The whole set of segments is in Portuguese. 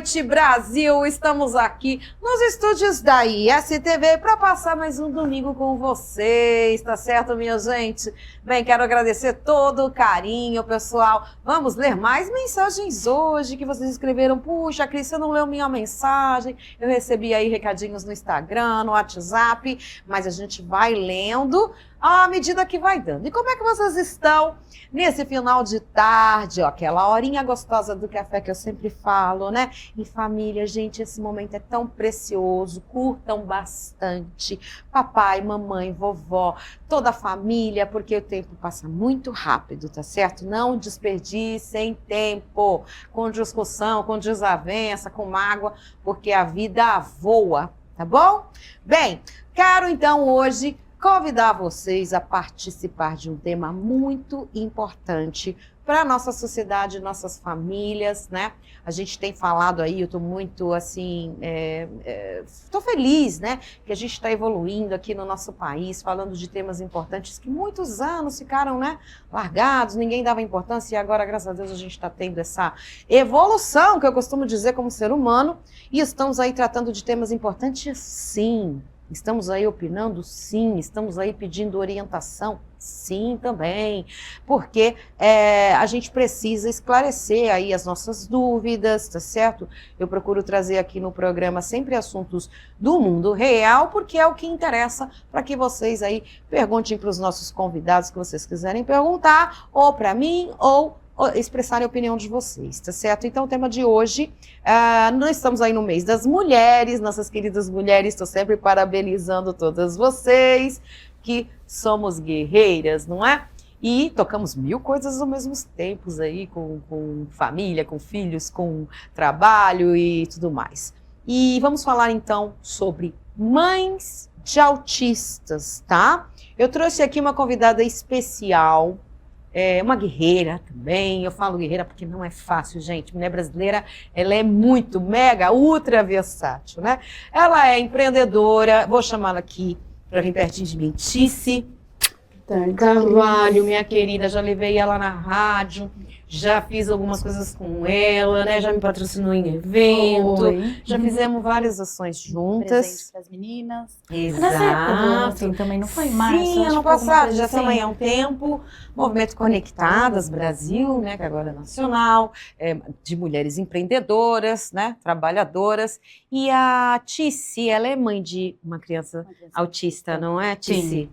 noite, Brasil! Estamos aqui nos estúdios da ISTV para passar mais um domingo com vocês, tá certo, minha gente? Bem, quero agradecer todo o carinho, pessoal. Vamos ler mais mensagens hoje que vocês escreveram. Puxa, Cris, você não leu minha mensagem. Eu recebi aí recadinhos no Instagram, no WhatsApp, mas a gente vai lendo à medida que vai dando. E como é que vocês estão nesse final de tarde, ó, aquela horinha gostosa do café que eu sempre falo, né? Em família, gente, esse momento é tão precioso, curtam bastante. Papai, mamãe, vovó, toda a família, porque o tempo passa muito rápido, tá certo? Não desperdicem tempo com discussão, com desavença, com mágoa, porque a vida voa, tá bom? Bem, quero então hoje convidar vocês a participar de um tema muito importante para a nossa sociedade, nossas famílias, né? A gente tem falado aí, eu estou muito, assim, estou feliz, né? Que a gente está evoluindo aqui no nosso país, falando de temas importantes que muitos anos ficaram, né, largados, ninguém dava importância e agora, graças a Deus, a gente está tendo essa evolução, que eu costumo dizer como ser humano, e estamos aí tratando de temas importantes, sim. Estamos aí opinando? Sim. Estamos aí pedindo orientação? Sim, também. Porque a gente precisa esclarecer aí as nossas dúvidas, tá certo? Eu procuro trazer aqui no programa sempre assuntos do mundo real, porque é o que interessa para que vocês aí perguntem para os nossos convidados que vocês quiserem perguntar, ou para mim, ou expressarem a opinião de vocês, tá certo? Então, o tema de hoje, nós estamos aí no mês das mulheres, nossas queridas mulheres, estou sempre parabenizando todas vocês, que somos guerreiras, não é? E tocamos mil coisas ao mesmo tempo aí, com família, com filhos, com trabalho e tudo mais. E vamos falar então sobre mães de autistas, tá? Eu trouxe aqui uma convidada especial, uma guerreira também. Eu falo guerreira porque não é fácil, gente. Mulher brasileira, ela é muito, mega, ultra versátil, né? Ela é empreendedora, vou chamá-la aqui para vir pertinho de mim, Tice Carvalho, minha querida, já levei ela na rádio, já fiz algumas coisas com ela, né? Já me patrocinou em evento, já fizemos várias ações juntas. Presentes para as meninas. Exato. Assim, também não foi março. Sim, ano passado, já também há um tempo. Movimento Conectadas Brasil, né? Que agora é nacional, de mulheres empreendedoras, né? Trabalhadoras. E a Tice, ela é mãe de uma criança autista, não é, Tice? Sim.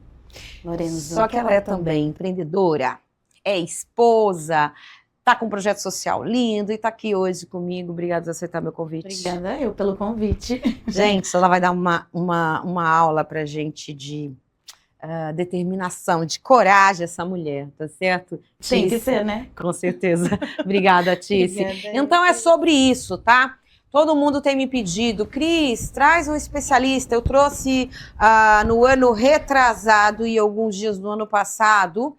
Lorenzo. Só que ela é também empreendedora, é esposa, tá com um projeto social lindo e tá aqui hoje comigo. Obrigada por aceitar meu convite. Obrigada eu pelo convite. Gente, ela vai dar uma aula pra gente de determinação, de coragem, essa mulher, tá certo? Tem que ser, né? Com certeza. Obrigada, Tice. Obrigada. Então é sobre isso, tá? Todo mundo tem me pedido, Cris, traz um especialista. Eu trouxe no ano retrasado e alguns dias do ano passado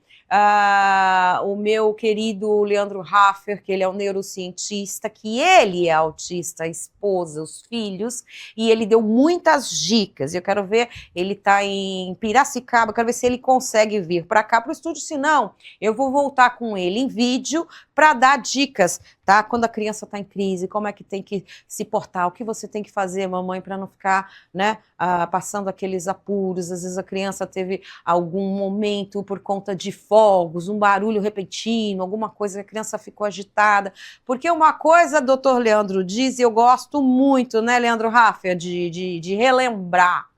o meu querido Leandro Raffer, que ele é um neurocientista, que ele é autista, a esposa, os filhos, e ele deu muitas dicas. Eu quero ver, ele está em Piracicaba, eu quero ver se ele consegue vir para cá para o estúdio, senão eu vou voltar com ele em vídeo para dar dicas, tá? Quando a criança está em crise, como é que tem que se portar, o que você tem que fazer, mamãe, para não ficar, né, passando aqueles apuros. Às vezes a criança teve algum momento por conta de fogos, um barulho repentino, alguma coisa que a criança ficou agitada. Porque uma coisa, doutor Leandro diz, e eu gosto muito, né, Leandro Raffer, de relembrar.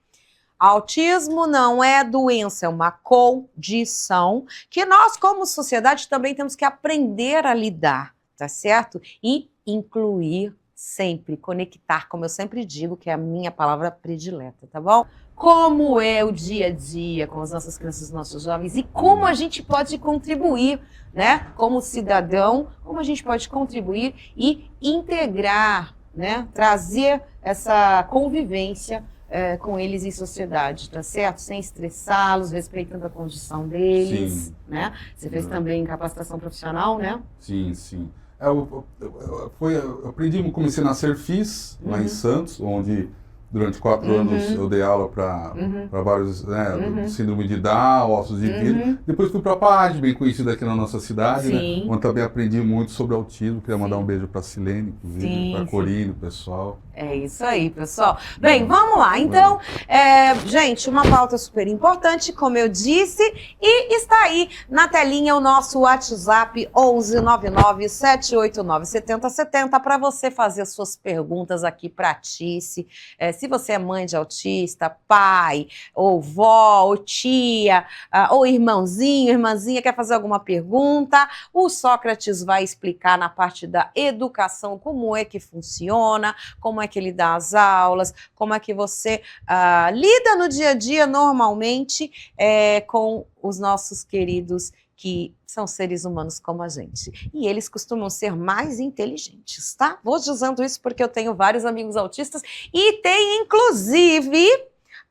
Autismo não é doença, é uma condição que nós, como sociedade, também temos que aprender a lidar, tá certo? E incluir sempre, conectar, como eu sempre digo, que é a minha palavra predileta, tá bom? Como é o dia a dia com as nossas crianças, nossos jovens, e como a gente pode contribuir, né? Como cidadão, como a gente pode contribuir e integrar, né? Trazer essa convivência com eles em sociedade, tá certo? Sem estressá-los, respeitando a condição deles, sim, né? Você fez também capacitação profissional, né? Sim, sim. Eu aprendi, comecei na Serfis, lá em Santos, onde durante 4 anos eu dei aula para vários, né, síndrome de Down, ossos de vidro. Depois fui para a PAD, bem conhecida aqui na nossa cidade, né, onde também aprendi muito sobre autismo. Queria mandar um beijo para a Silene, para a Corine, o pessoal. É isso aí, pessoal. Bem, vamos lá. Então, gente, uma pauta super importante, como eu disse, e está aí na telinha o nosso WhatsApp 1199-789-7070 para você fazer as suas perguntas aqui para a Tice. Se você é mãe de autista, pai, ou vó, ou tia, ou irmãozinho, irmãzinha, quer fazer alguma pergunta, o Sócrates vai explicar na parte da educação como é que funciona, como é que ele dá as aulas, como é que você lida no dia a dia normalmente com os nossos queridos que são seres humanos como a gente. E eles costumam ser mais inteligentes, tá? Vou dizendo isso porque eu tenho vários amigos autistas e tem, inclusive,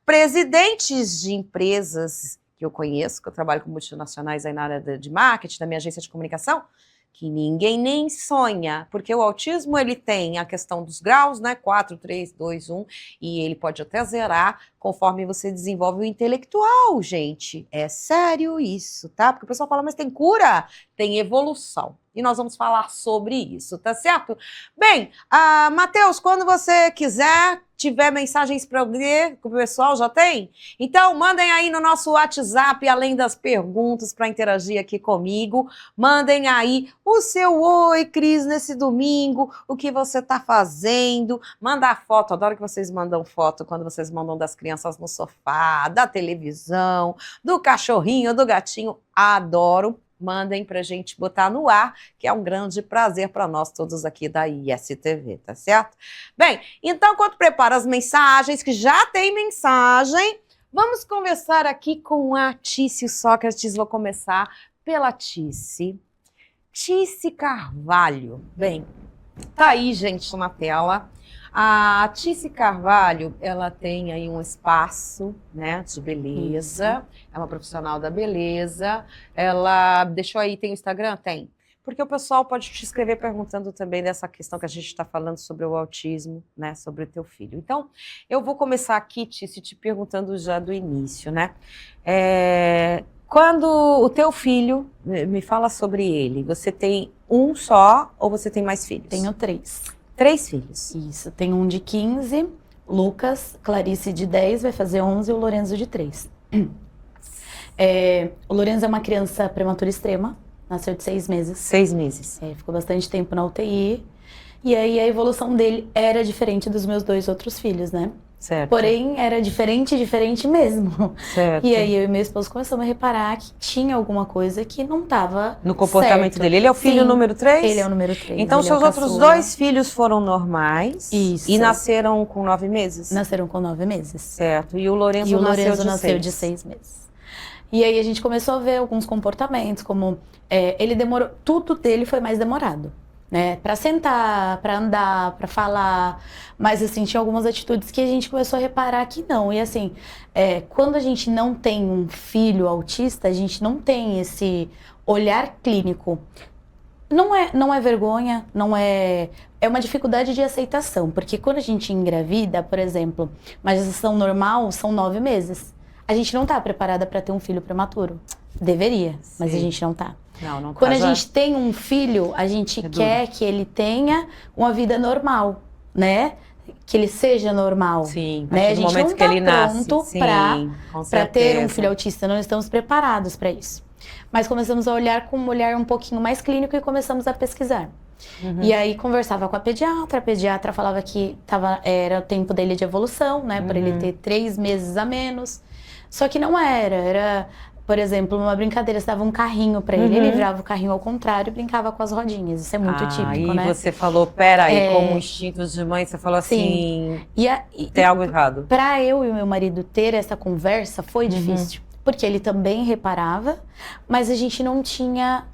presidentes de empresas que eu conheço, que eu trabalho com multinacionais aí na área de marketing, da minha agência de comunicação, que ninguém nem sonha, porque o autismo ele tem a questão dos graus, né, 4, 3, 2, 1, e ele pode até zerar conforme você desenvolve o intelectual, gente. É sério isso, tá? Porque o pessoal fala, mas tem cura? Tem evolução. E nós vamos falar sobre isso, tá certo? Bem, Matheus, quando você quiser, tiver mensagens para ler, que o pessoal já tem, então mandem aí no nosso WhatsApp, além das perguntas para interagir aqui comigo, mandem aí o seu oi, Cris, nesse domingo, o que você tá fazendo, mandar foto, adoro que vocês mandam foto quando vocês mandam das crianças no sofá, da televisão, do cachorrinho, do gatinho, adoro. Mandem pra gente botar no ar, que é um grande prazer para nós todos aqui da ISTV, tá certo? Bem, então, enquanto prepara as mensagens, que já tem mensagem, vamos conversar aqui com a Tice Sócrates. Vou começar pela Tice. Tice Carvalho. Bem, tá aí, gente, na tela. A Tice Carvalho, ela tem aí um espaço, né, de beleza, é uma profissional da beleza, ela deixou aí, tem o Instagram? Tem, porque o pessoal pode te escrever perguntando também dessa questão que a gente está falando sobre o autismo, né, sobre o teu filho. Então, eu vou começar aqui, Tice, te perguntando já do início, né, quando o teu filho, me fala sobre ele, você tem um só ou você tem mais filhos? Tenho 3. 3 filhos. Isso, tem um de 15, Lucas, Clarice de 10, vai fazer 11 e o Lorenzo de 3. O Lorenzo é uma criança prematura extrema, nasceu de 6 meses. 6 meses. Ficou bastante tempo na UTI. E aí a evolução dele era diferente dos meus 2 outros filhos, né? Certo. Porém, era diferente mesmo. Certo. E aí eu e meu esposo começamos a reparar que tinha alguma coisa que não estava no comportamento certo. dele. Ele é o filho número 3? Ele é o número 3. Então, seus outros 2 filhos foram normais? Isso. E nasceram com 9 meses? Nasceram com 9 meses. Certo. E o Lorenzo nasceu de 6 meses. E aí a gente começou a ver alguns comportamentos, como ele demorou, tudo dele foi mais demorado. Né, para sentar, para andar, para falar, mas assim, tinha algumas atitudes que a gente começou a reparar que não, e assim, quando a gente não tem um filho autista, a gente não tem esse olhar clínico, não é vergonha, é uma dificuldade de aceitação, porque quando a gente engravida, por exemplo, uma gestação normal são 9 meses, a gente não tá preparada para ter um filho prematuro, deveria, mas a gente não tá. Não Quando a gente tem um filho, a gente quer que ele tenha uma vida normal, né? Que ele seja normal. Sim, né? A gente não está pronto para ter um filho autista, não estamos preparados para isso. Mas começamos a olhar com um olhar um pouquinho mais clínico e começamos a pesquisar. E aí conversava com a pediatra falava que era o tempo dele de evolução, né? Para ele ter 3 meses a menos. Só que não era... Por exemplo, numa brincadeira, você dava um carrinho pra ele, ele virava o carrinho ao contrário e brincava com as rodinhas. Isso é muito típico, né? Aí você falou, peraí, como instinto de mãe, você falou assim, tem algo errado. Pra eu e o meu marido ter essa conversa foi difícil, porque ele também reparava, mas a gente não tinha...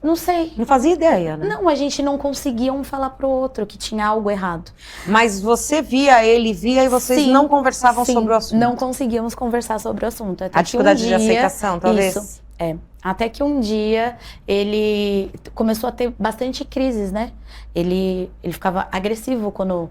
Não sei. Não fazia ideia, né? Não, a gente não conseguia um falar pro outro que tinha algo errado. Mas você via, ele via e vocês não conversavam sobre o assunto? Não conseguíamos conversar sobre o assunto. Até a dificuldade de aceitação, talvez? Isso, até que um dia ele começou a ter bastante crises, né? Ele ficava agressivo quando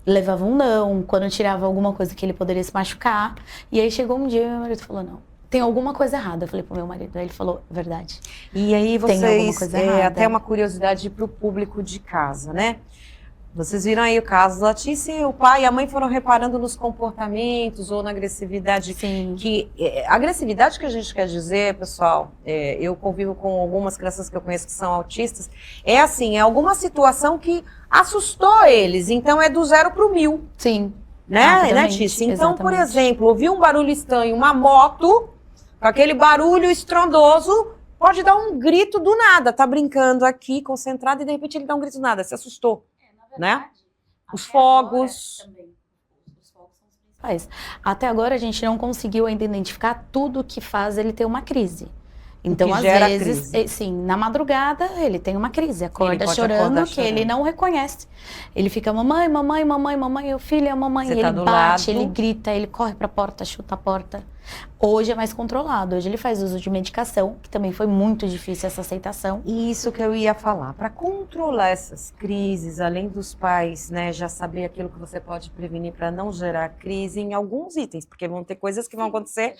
levava um não, quando tirava alguma coisa que ele poderia se machucar. E aí chegou um dia e meu marido falou, não, tem alguma coisa errada. Eu falei pro meu marido, aí ele falou, verdade. E aí Tem alguma vocês, coisa errada. até uma curiosidade pro público de casa, né? Vocês viram aí o caso da Letícia, o pai e a mãe foram reparando nos comportamentos ou na agressividade. Sim. Agressividade que a gente quer dizer, pessoal, eu convivo com algumas crianças que eu conheço que são autistas, é assim, é alguma situação que assustou eles, então é do 0 pro 1000. Sim. Né, Letícia? Então, por exemplo, ouvir um barulho estranho, uma moto, com aquele barulho estrondoso, pode dar um grito do nada, tá brincando aqui, concentrado, e de repente ele dá um grito do nada, se assustou. Né? Os fogos. Até agora a gente não conseguiu ainda identificar tudo que faz ele ter uma crise. Então, às vezes, sim, na madrugada ele tem uma crise, acorda chorando, que ele não reconhece. Ele fica, mamãe, mamãe, mamãe, mamãe, o filho é mamãe, e ele bate, ele grita, ele corre pra porta, chuta a porta. Hoje é mais controlado, hoje ele faz uso de medicação, que também foi muito difícil essa aceitação. Isso que eu ia falar, para controlar essas crises, além dos pais, né, já saber aquilo que você pode prevenir para não gerar crise em alguns itens, porque vão ter coisas que vão acontecer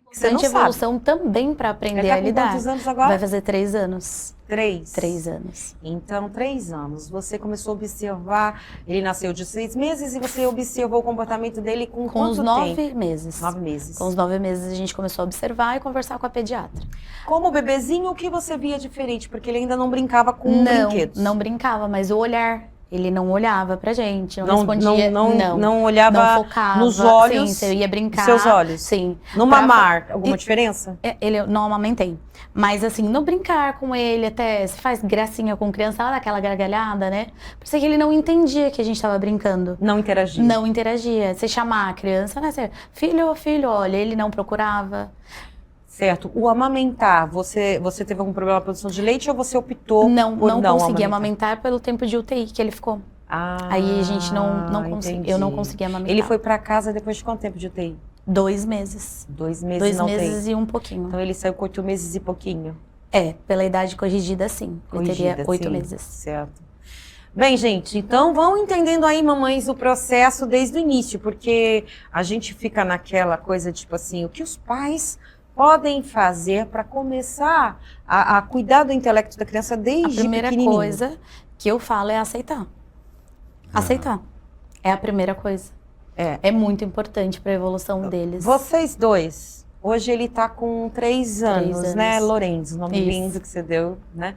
que você não sabe. Evolução também para aprender a lidar. Quantos anos agora? Vai fazer 3 anos. 3? 3 anos. Então, 3 anos. Você começou a observar, ele nasceu de 6 meses e você observou o comportamento dele com quanto tempo? 9 meses. 9 meses. Com os 9 meses a gente começou a observar e conversar com a pediatra. Como bebezinho, o que você via diferente? Porque ele ainda não brincava com brinquedos. Não brincava, mas o olhar. Ele não olhava pra gente, não respondia, não olhava, não focava, nos olhos, sim, você ia brincar. Seus olhos? Sim. No mamar, alguma diferença? Ele não amamentei. Mas assim, no brincar com ele, até se faz gracinha com criança, ela dá aquela gargalhada, né? Por isso que ele não entendia que a gente tava brincando. Não interagia? Não interagia. Você chamar a criança, né? Filho, olha, ele não procurava. Certo. O amamentar, você teve algum problema na produção de leite ou você optou por não consegui amamentar pelo tempo de UTI que ele ficou. Aí a gente não conseguiu. Eu não consegui amamentar. Ele foi pra casa depois de quanto tempo de UTI? 2 meses. 2 meses 2 meses e um pouquinho. Então ele saiu com 8 meses e pouquinho. Pela idade corrigida, sim. Ele teria 8 meses. Certo. Bem, gente, então vão entendendo aí, mamães, o processo desde o início, porque a gente fica naquela coisa, tipo assim, o que os pais podem fazer para começar a cuidar do intelecto da criança desde pequenininho? A primeira coisa que eu falo é aceitar. Aceitar. É a primeira coisa. É muito importante para a evolução deles. Vocês dois, hoje ele está com 3 anos, né? Lorenzo, nome lindo que você deu, né?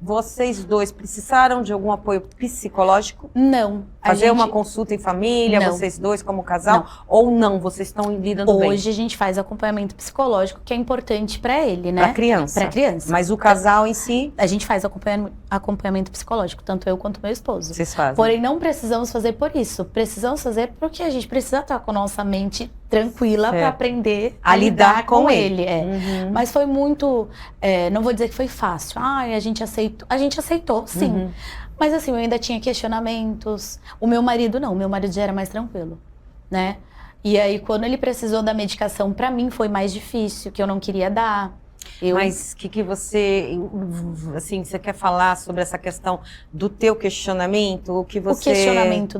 Vocês dois precisaram de algum apoio psicológico? Não. Fazer uma consulta em família, não. Vocês dois como casal? Não. Ou não? Vocês estão lidando bem? Hoje a gente faz acompanhamento psicológico, que é importante para ele, né? Para criança. Para criança. Mas o casal em si? A gente faz acompanhamento psicológico, tanto eu quanto meu esposo. Vocês fazem? Porém, não precisamos fazer por isso. Precisamos fazer porque a gente precisa estar com a nossa mente tranquila para aprender a lidar com ele. Mas foi muito, não vou dizer que foi fácil. A gente aceitou, sim. Mas assim, eu ainda tinha questionamentos. O meu marido não, o meu marido já era mais tranquilo, né? E aí, quando ele precisou da medicação, pra mim foi mais difícil, que eu não queria dar. Mas o que você, assim, você quer falar sobre essa questão do teu questionamento? O questionamento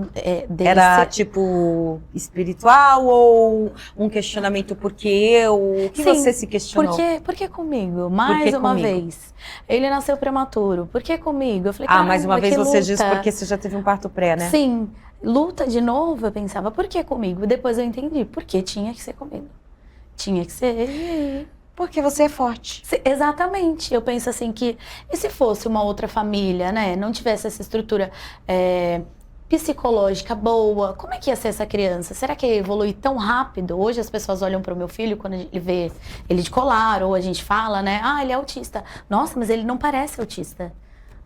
dele era tipo espiritual ou um questionamento porque o que você se questionou? Por que comigo? Mais uma vez. Ele nasceu prematuro. Por que comigo? Eu falei, mais uma vez você disse porque você já teve um parto pré, né? Sim. Luta de novo, eu pensava, por que comigo? Depois eu entendi, porque tinha que ser comigo. Tinha que ser. Porque você é forte. Exatamente. Eu penso assim que, e se fosse uma outra família, né? Não tivesse essa estrutura psicológica boa, como é que ia ser essa criança? Será que ia evoluir tão rápido? Hoje as pessoas olham para o meu filho quando ele vê ele de colar, ou a gente fala, né? Ele é autista. Nossa, mas ele não parece autista.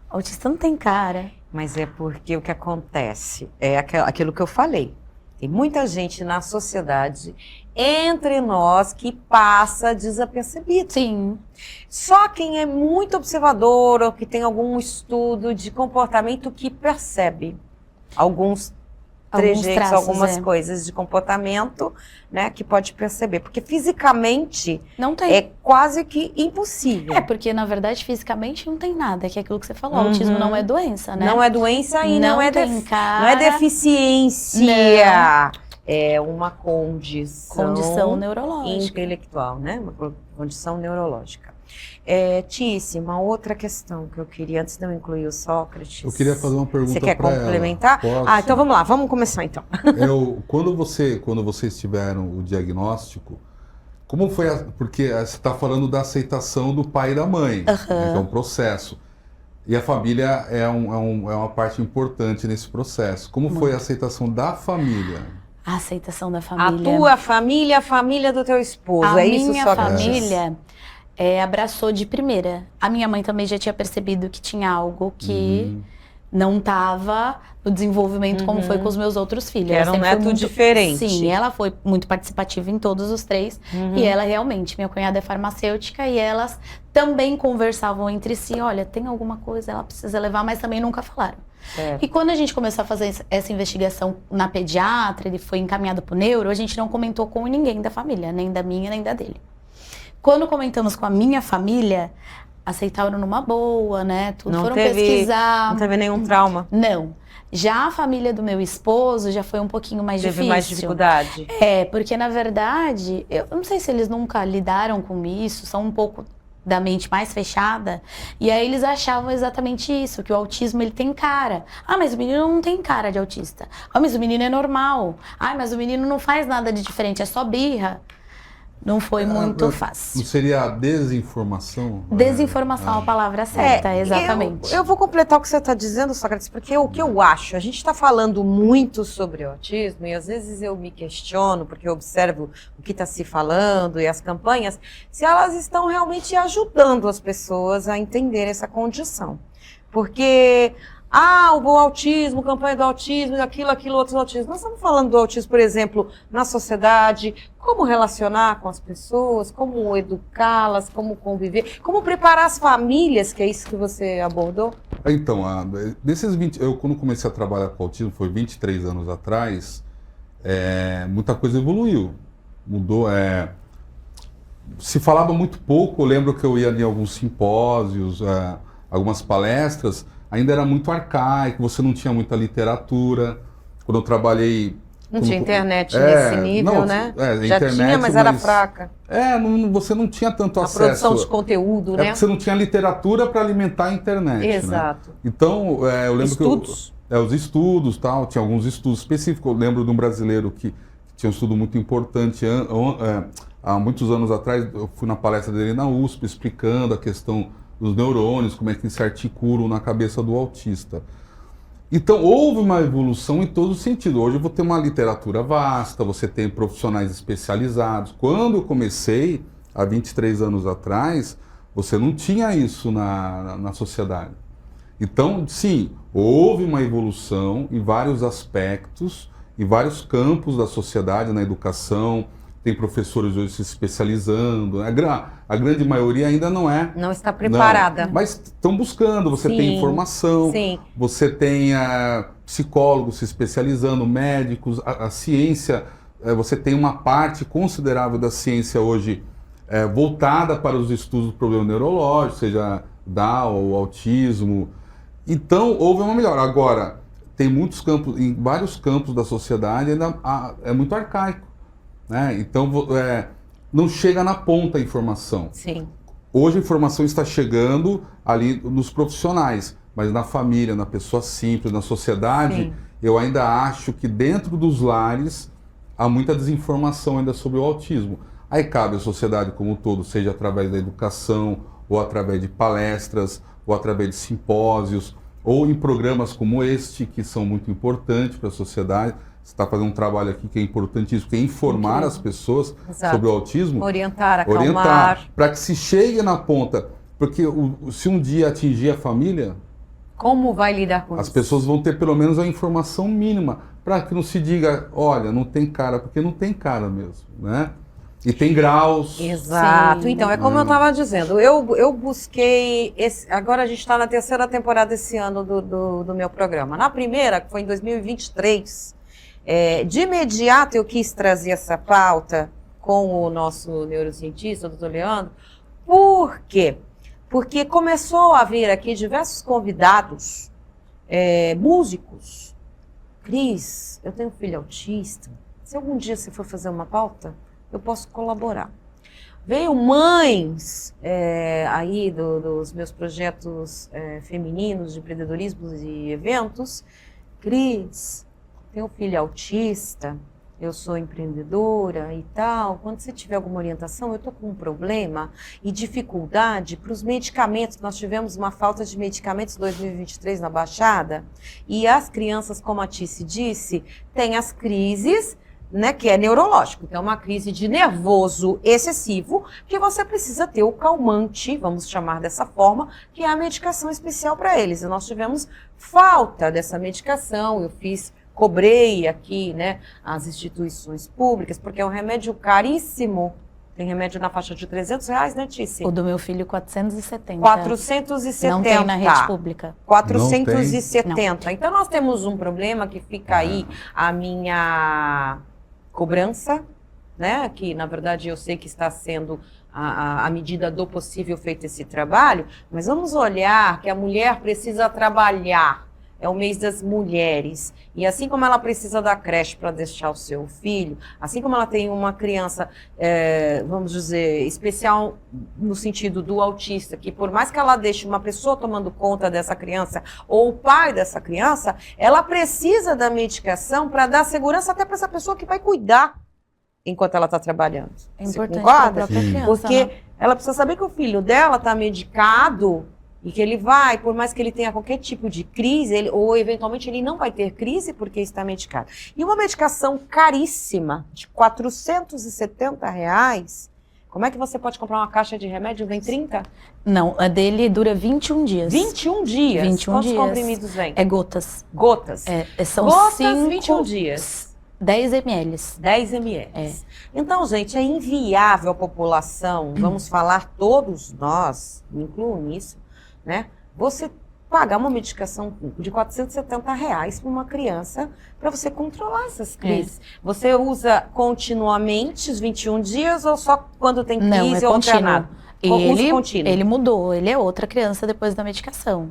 Autista não tem cara. Mas é porque o que acontece é aquilo que eu falei. Tem muita gente na sociedade, entre nós, que passa desapercebido. Sim. Só quem é muito observador ou que tem algum estudo de comportamento que percebe. Alguns trejeitos, algumas coisas de comportamento, né, que pode perceber. Porque fisicamente não tem. É quase que impossível. Porque na verdade fisicamente não tem nada, que é aquilo que você falou, autismo não é doença, né? Não é doença e não é deficiência. Não. É uma condição neurológica. Intelectual, né? Uma condição neurológica. Tícia, uma outra questão que eu queria, antes de eu incluir o Sócrates. Eu queria fazer uma pergunta. Você quer complementar? Então vamos lá, vamos começar então. Quando vocês tiveram o diagnóstico, como foi? Porque você está falando da aceitação do pai e da mãe, né, que é um processo. E a família é uma parte importante nesse processo. Como foi a aceitação da família? A aceitação da família. A tua família, a família do teu esposo, é isso, Sócrates? A minha família abraçou de primeira. A minha mãe também já tinha percebido que tinha algo que não estava no desenvolvimento como foi com os meus outros filhos. Que era um neto diferente. Sim, ela foi muito participativa em todos os três. E ela realmente, minha cunhada é farmacêutica e elas também conversavam entre si. Olha, tem alguma coisa, ela precisa levar, mas também nunca falaram. E quando a gente começou a fazer essa investigação na pediatra, ele foi encaminhado para o neuro, a gente não comentou com ninguém da família, nem da minha, nem da dele. Quando comentamos com a minha família, aceitaram numa boa, né? Tudo foram pesquisar. Não teve nenhum trauma? Não. Já a família do meu esposo já foi um pouquinho mais difícil. Teve mais dificuldade? Porque na verdade, eu não sei se eles nunca lidaram com isso, são um pouco da mente mais fechada, e aí eles achavam exatamente isso, que o autismo ele tem cara. Mas o menino não tem cara de autista. Mas o menino é normal. Mas o menino não faz nada de diferente, é só birra. Não foi muito fácil. Não seria a desinformação? Desinformação é a palavra certa, exatamente. Eu vou completar o que você está dizendo, Sócrates, porque o que eu acho, a gente está falando muito sobre o autismo e às vezes eu me questiono, porque eu observo o que está se falando e as campanhas, se elas estão realmente ajudando as pessoas a entender essa condição. Porque... o autismo, campanha do autismo, aquilo, outro autismo. Nós estamos falando do autismo, por exemplo, na sociedade, como relacionar com as pessoas, como educá-las, como conviver, como preparar as famílias, que é isso que você abordou? Então, eu quando comecei a trabalhar com autismo, foi 23 anos atrás, muita coisa evoluiu, mudou, se falava muito pouco, eu lembro que eu ia em alguns simpósios, algumas palestras, ainda era muito arcaico, você não tinha muita literatura. Quando eu trabalhei... Não tinha internet nesse nível, né? Já internet, tinha, mas era fraca. Você não tinha tanto acesso. A produção de conteúdo, né? Porque você não tinha literatura para alimentar a internet. Exato. Né? Então, eu lembro estudos. Os estudos, tal, tinha alguns estudos específicos. Eu lembro de um brasileiro que tinha um estudo muito importante. Há muitos anos atrás, eu fui na palestra dele na USP, explicando a questão dos neurônios, como é que se articulam na cabeça do autista. Então, houve uma evolução em todo sentido. Hoje eu vou ter uma literatura vasta, você tem profissionais especializados. Quando eu comecei, há 23 anos atrás, você não tinha isso na sociedade. Então, sim, houve uma evolução em vários aspectos, em vários campos da sociedade, na educação. Tem professores hoje se especializando. A grande maioria ainda não é. Não está preparada. Mas estão buscando. Você tem informação. Sim. Você tem psicólogos se especializando, médicos. A ciência, você tem uma parte considerável da ciência hoje voltada para os estudos do problema neurológico, seja Down ou autismo. Então, houve uma melhora. Agora, tem muitos campos, em vários campos da sociedade, ainda é muito arcaico. Né? Então, não chega na ponta a informação. Sim. Hoje a informação está chegando ali nos profissionais, mas na família, na pessoa simples, na sociedade, eu ainda acho que dentro dos lares há muita desinformação ainda sobre o autismo. Aí cabe à sociedade como um todo, seja através da educação, ou através de palestras, ou através de simpósios, ou em programas como este, que são muito importantes para a sociedade. Você está fazendo um trabalho aqui que é importantíssimo, que é informar as pessoas sobre o autismo. Orientar, acalmar. Para que se chegue na ponta. Porque se um dia atingir a família... Como vai lidar com isso? As pessoas vão ter pelo menos a informação mínima. Para que não se diga, olha, não tem cara, porque não tem cara mesmo, né? E tem graus. Exato. Sim. Então, é como eu estava dizendo, eu busquei... agora a gente está na 3ª temporada esse ano do meu programa. Na primeira, que foi em 2023... De imediato eu quis trazer essa pauta com o nosso neurocientista, o doutor Leandro. Por quê? Porque começou a vir aqui diversos convidados, músicos. Cris, eu tenho um filho autista. Se algum dia você for fazer uma pauta, eu posso colaborar. Veio mães aí dos meus projetos femininos de empreendedorismo e eventos. Cris, tenho um filho autista, eu sou empreendedora e tal. Quando você tiver alguma orientação, eu estou com um problema e dificuldade para os medicamentos. Nós tivemos uma falta de medicamentos em 2023 na Baixada. E as crianças, como a Tice disse, têm as crises, né, que é neurológico, então é uma crise de nervoso excessivo, que você precisa ter o calmante, vamos chamar dessa forma, que é a medicação especial para eles. E nós tivemos falta dessa medicação, cobrei aqui, né, as instituições públicas, porque é um remédio caríssimo. Tem remédio na faixa de R$300, né, Tice? O do meu filho, 470. 470. Não tem na rede pública. 470. Então, nós temos um problema que fica aí a minha cobrança, né? Que, na verdade, eu sei que está sendo, à medida do possível, feito esse trabalho. Mas vamos olhar que a mulher precisa trabalhar. É o mês das mulheres. E assim como ela precisa da creche para deixar o seu filho, assim como ela tem uma criança, vamos dizer, especial no sentido do autista, que por mais que ela deixe uma pessoa tomando conta dessa criança ou o pai dessa criança, ela precisa da medicação para dar segurança até para essa pessoa que vai cuidar enquanto ela está trabalhando. É importante para a própria criança, porque né? ela precisa saber que o filho dela está medicado e que ele vai, por mais que ele tenha qualquer tipo de crise, ou eventualmente ele não vai ter crise porque está medicado. E uma medicação caríssima, de R$470, como é que você pode comprar uma caixa de remédio? Vem 30? Não, a dele dura 21 dias. 21 dias? 21 Quantos dias. comprimidos vem? É gotas. Gotas? São Gotas, 5, 21 dias. 10 ml. 10 ml. Então, gente, é inviável a população, vamos falar todos nós, me incluo nisso, né? Você pagar uma medicação de R$470 para uma criança para você controlar essas crises. Você usa continuamente os 21 dias ou só quando tem crise ou alternado? Ele mudou, ele é outra criança depois da medicação.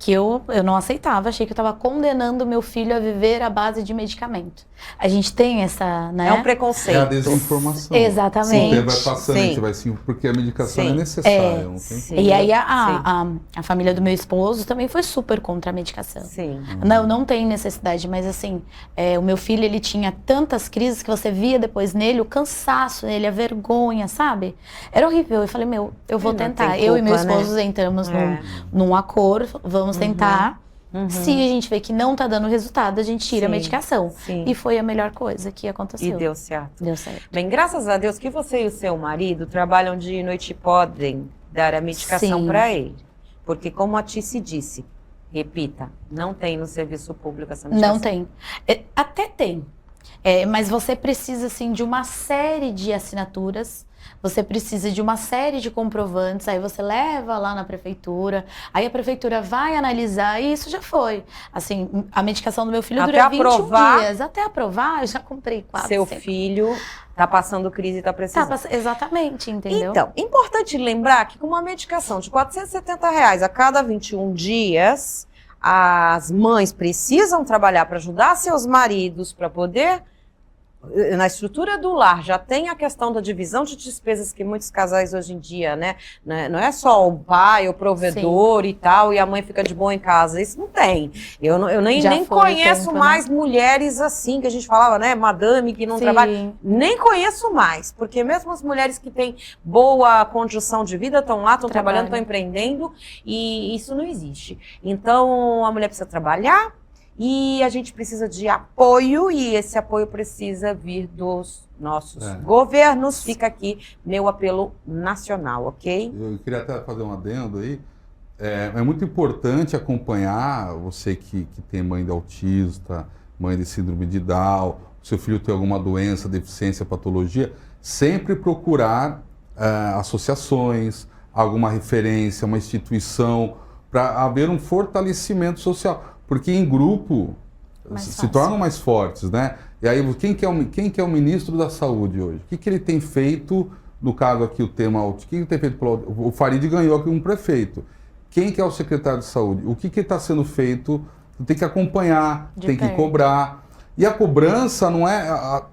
Que eu não aceitava, achei que eu estava condenando meu filho a viver à base de medicamento. A gente tem essa, né? É um preconceito. É a desinformação. Exatamente. O tempo vai passando, a gente vai porque a medicação é necessária. Não tem e aí a família do meu esposo também foi super contra a medicação. Sim. Não tem necessidade, mas assim, o meu filho, ele tinha tantas crises que você via depois nele, o cansaço nele, a vergonha, sabe? Era horrível. Eu falei, eu vou tentar. Eu e meu esposo entramos num acordo, vamos tentar. Se a gente vê que não tá dando resultado, a gente tira a medicação. E foi a melhor coisa que aconteceu. E deu certo. Deu certo. Bem, graças a Deus que você e o seu marido trabalham dia e noite e podem dar a medicação para ele. Porque como a Tice disse, repita, não tem no serviço público essa medicação. Não tem. Até tem. Mas você precisa, assim, de uma série de assinaturas. Você precisa de uma série de comprovantes, aí você leva lá na prefeitura, aí a prefeitura vai analisar, e isso já foi. Assim, a medicação do meu filho dura 21 dias. Até aprovar, eu já comprei 4. Seu filho tá passando crise e tá precisando. Exatamente, entendeu? Então, importante lembrar que com uma medicação de R$470 a cada 21 dias, as mães precisam trabalhar para ajudar seus maridos para poder... Na estrutura do lar já tem a questão da divisão de despesas que muitos casais hoje em dia, né? Não é só o pai, o provedor e tal, e a mãe fica de boa em casa. Isso não tem. Eu nem conheço mais mulheres assim, que a gente falava, né? Madame que não trabalha. Nem conheço mais, porque mesmo as mulheres que têm boa condição de vida estão lá, estão trabalhando, estão empreendendo, e isso não existe. Então, a mulher precisa trabalhar, e a gente precisa de apoio, e esse apoio precisa vir dos nossos governos. Fica aqui meu apelo nacional, ok? Eu queria até fazer um adendo aí. É muito importante acompanhar você que tem mãe de autista, mãe de síndrome de Down, seu filho tem alguma doença, deficiência, patologia, sempre procurar associações, alguma referência, uma instituição, para haver um fortalecimento social. Porque em grupo se tornam mais fortes, né? E aí, quem que é o ministro da Saúde hoje? O que ele tem feito, no caso aqui, o tema... O que ele tem feito? O Farid ganhou aqui um prefeito. Quem que é o secretário de Saúde? O que está sendo feito? Tem que acompanhar, tem que cobrar. E a cobrança não é...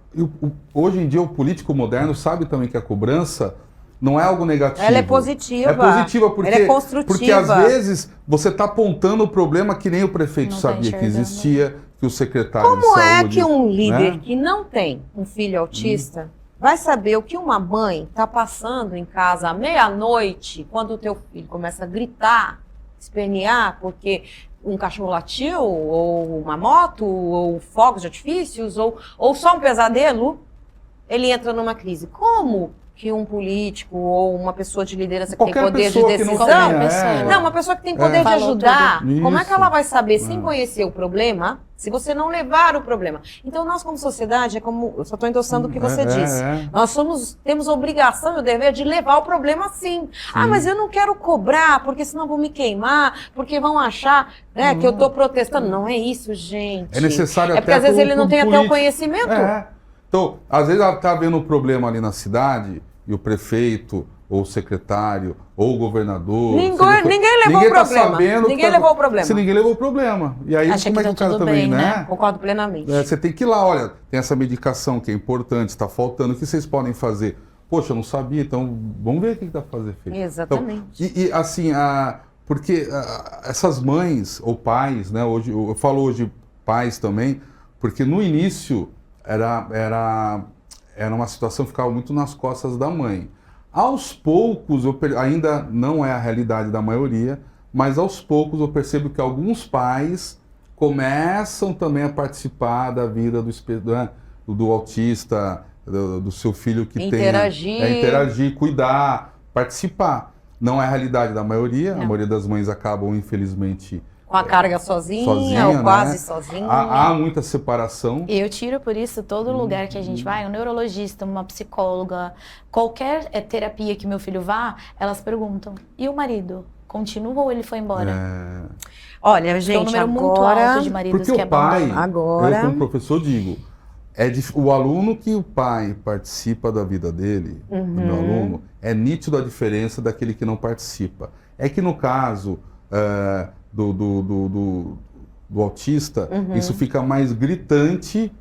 Hoje em dia, o político moderno sabe também que a cobrança não é algo negativo. Ela é positiva. É positiva porque, ela é construtiva. porque às vezes você está apontando o problema que nem o prefeito não sabia que existia, que o secretário de saúde... Como é que um líder que não tem um filho autista vai saber o que uma mãe está passando em casa à meia-noite, quando o teu filho começa a gritar, espernear, porque um cachorro latiu, ou uma moto, ou fogos de artifícios, ou só um pesadelo, ele entra numa crise. Como que um político ou uma pessoa de liderança que tem poder de decisão... Não, uma pessoa que tem poder de ajudar, como é que ela vai saber, sem conhecer o problema, se você não levar o problema? Então, nós como sociedade, eu só estou endossando o que você disse, nós temos a obrigação e o dever de levar o problema sim. Ah, mas eu não quero cobrar, porque senão vão me queimar, porque vão achar que eu estou protestando. Não é isso, gente. É necessário até... É porque às vezes ele não tem até o conhecimento. Então, às vezes ela está vendo um problema ali na cidade e o prefeito, ou o secretário, ou o governador... Ninguém levou o problema. Ninguém levou o problema. Se ninguém levou o problema. E aí, como é que o cara também, né? Concordo plenamente. Você tem que ir lá, olha, tem essa medicação que é importante, está faltando, o que vocês podem fazer? Poxa, eu não sabia, então vamos ver o que dá para fazer. Exatamente. Então, e assim, porque essas mães, ou pais, né? Hoje, eu falo hoje pais também, porque no início... Era uma situação que ficava muito nas costas da mãe. Aos poucos, ainda não é a realidade da maioria, mas aos poucos eu percebo que alguns pais começam também a participar da vida do autista, do seu filho que interagir, cuidar, participar. Não é a realidade da maioria, a maioria das mães acabam, infelizmente... Com a carga sozinha ou quase sozinha. Há muita separação. Eu tiro por isso todo lugar que a gente vai, um neurologista, uma psicóloga, qualquer terapia que meu filho vá, elas perguntam, e o marido? Continua ou ele foi embora? Olha, gente, é um número muito alto de maridos porque que o pai, agora... eu como professor digo, o aluno que o pai participa da vida dele, do meu aluno, é nítido a diferença daquele que não participa. É que no caso... do autista, isso fica mais gritante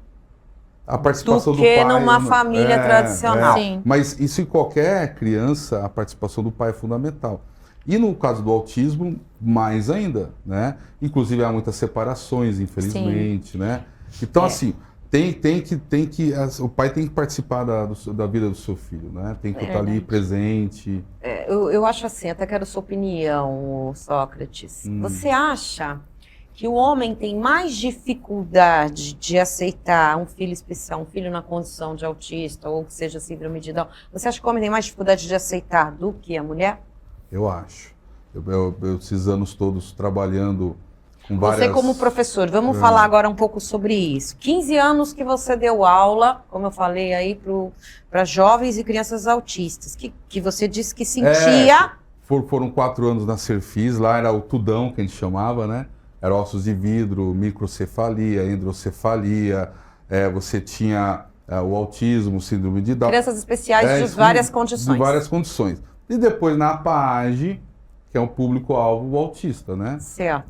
a participação do pai. Do que numa família tradicional. Sim. Mas isso em qualquer criança, a participação do pai é fundamental. E no caso do autismo, mais ainda, né? Inclusive há muitas separações, infelizmente, né? Então, assim, o pai tem que participar da vida do seu filho, né? Tem que estar ali presente. Eu acho assim, até quero sua opinião, Sócrates. Você acha que o homem tem mais dificuldade de aceitar um filho especial, um filho na condição de autista, ou que seja síndrome de Down? Você acha que o homem tem mais dificuldade de aceitar do que a mulher? Eu acho. Eu esses anos todos trabalhando... Você como professor, vamos falar agora um pouco sobre isso. 15 anos que você deu aula, como eu falei aí, para jovens e crianças autistas, que você disse que sentia... Foram 4 anos na Serfis, lá era o tudão que a gente chamava, né? Era ossos de vidro, microcefalia, hidrocefalia, você tinha o autismo, síndrome de Down. Crianças especiais de várias condições. De várias condições. E depois na PAGE, que é um público-alvo, o autista, né? Certo.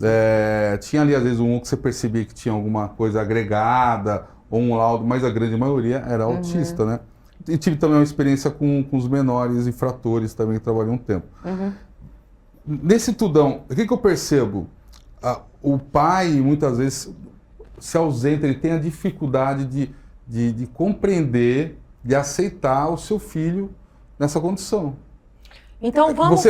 Tinha ali, às vezes, um que você percebia que tinha alguma coisa agregada, ou um laudo, mas a grande maioria era autista, né? E tive também uma experiência com os menores infratores também, que trabalhei um tempo. Nesse tudão, o que eu percebo? O pai, muitas vezes, se ausenta, ele tem a dificuldade de compreender, de aceitar o seu filho nessa condição. Então vamos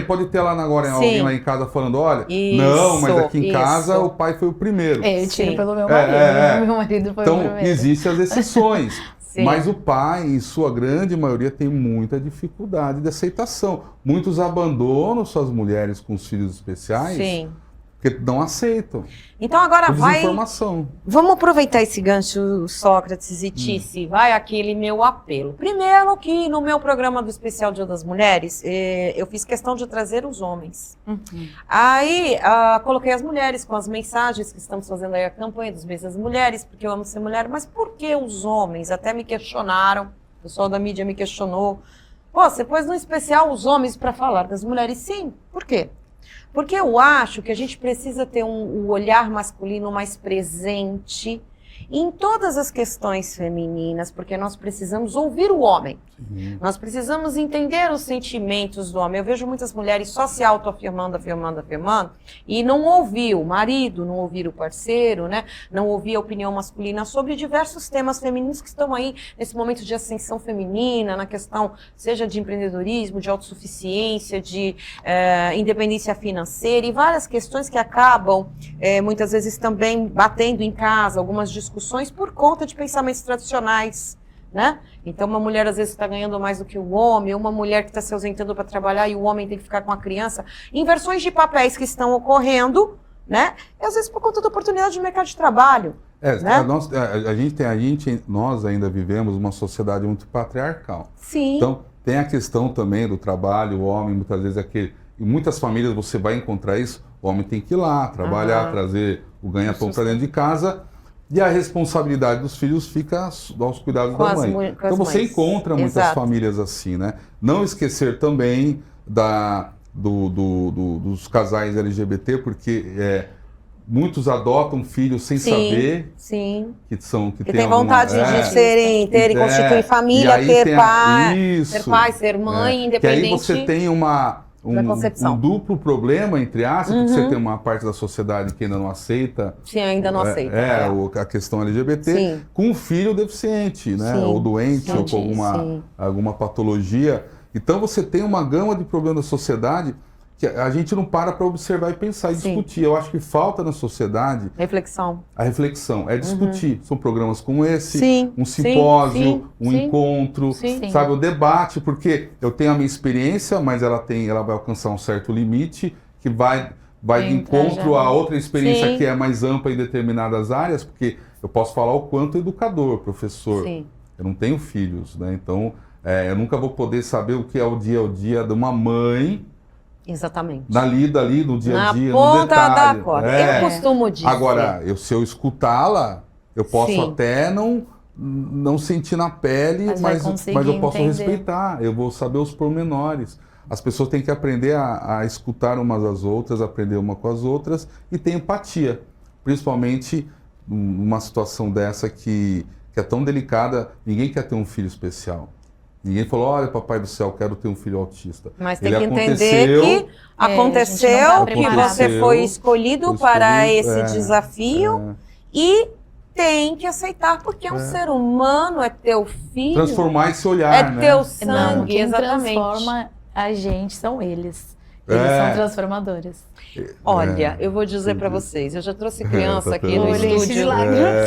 Pode ter lá agora alguém lá em casa falando, olha, não, mas aqui em casa o pai foi o primeiro. Eu tiro pelo meu marido, meu marido foi o primeiro. Então existem as exceções, mas o pai, em sua grande maioria, tem muita dificuldade de aceitação. Muitos abandonam suas mulheres com os filhos especiais Porque não aceitam. Então agora vamos aproveitar esse gancho, Sócrates e Tice, vai aquele meu apelo. Primeiro que no meu programa do especial Dia das Mulheres, eu fiz questão de trazer os homens. Aí coloquei as mulheres com as mensagens que estamos fazendo aí a campanha dos meses das mulheres, porque eu amo ser mulher, mas por que os homens? Até me questionaram, o pessoal da mídia me questionou. Pô, você pôs no especial os homens para falar das mulheres? Sim, por quê? Porque eu acho que a gente precisa ter um olhar masculino mais presente em todas as questões femininas, porque nós precisamos ouvir o homem. Sim. Nós precisamos entender os sentimentos do homem. Eu vejo muitas mulheres só se autoafirmando, afirmando, e não ouvir o marido, não ouvir o parceiro, né? Não ouvir a opinião masculina sobre diversos temas femininos que estão aí nesse momento de ascensão feminina, na questão seja de empreendedorismo, de autossuficiência, de independência financeira e várias questões que acabam muitas vezes também batendo em casa, algumas discussões por conta de pensamentos tradicionais, né? Então uma mulher às vezes está ganhando mais do que o homem, uma mulher que está se ausentando para trabalhar e o homem tem que ficar com a criança, inversões de papéis que estão ocorrendo, né? E às vezes por conta da oportunidade de mercado de trabalho. Né? Nós ainda vivemos uma sociedade muito patriarcal. Sim. Então tem a questão também do trabalho, o homem muitas vezes em muitas famílias você vai encontrar isso, o homem tem que ir lá trabalhar, trazer o ganha-pão para dentro de casa. E a responsabilidade dos filhos fica aos cuidados da mãe. Então você encontra muitas famílias assim, né? Não esquecer também dos casais LGBT, porque muitos adotam filhos sem saber que tem vontade de terem constituir família, ter pai, ser mãe, independente. Que aí você tem um duplo problema, entre aspas, porque você tem uma parte da sociedade que ainda não aceita. Sim, ainda não aceita. A questão LGBT, com um filho deficiente, né? Ou doente, ou com alguma patologia. Então você tem uma gama de problemas da sociedade que a gente não para observar e pensar e discutir. Eu acho que falta na sociedade... A reflexão, discutir. São programas como esse, um simpósio, um encontro, sabe, o debate, porque eu tenho a minha experiência, mas ela vai alcançar um certo limite, que vai de encontro a outra experiência que é mais ampla em determinadas áreas, porque eu posso falar o quanto educador, professor. Eu não tenho filhos, né? Então, eu nunca vou poder saber o que é o dia de uma mãe. Exatamente. Dali, no dia a dia, na ponta no detalhe. Da corda. Eu costumo dizer. Agora, se eu escutá-la, eu posso até não sentir na pele, mas eu posso respeitar. Eu vou saber os pormenores. As pessoas têm que aprender a escutar umas às outras, aprender uma com as outras e ter empatia. Principalmente numa situação dessa que é tão delicada. Ninguém quer ter um filho especial. Ninguém falou, olha, papai do céu, quero ter um filho autista. Mas tem que entender que aconteceu, que você foi escolhido para esse desafio e tem que aceitar, porque é um ser humano, é teu filho. Transformar esse olhar, né? Teu sangue, quem transforma a gente são eles. Eles são transformadores. Olha, eu vou dizer para vocês, eu já trouxe criança aqui no estúdio.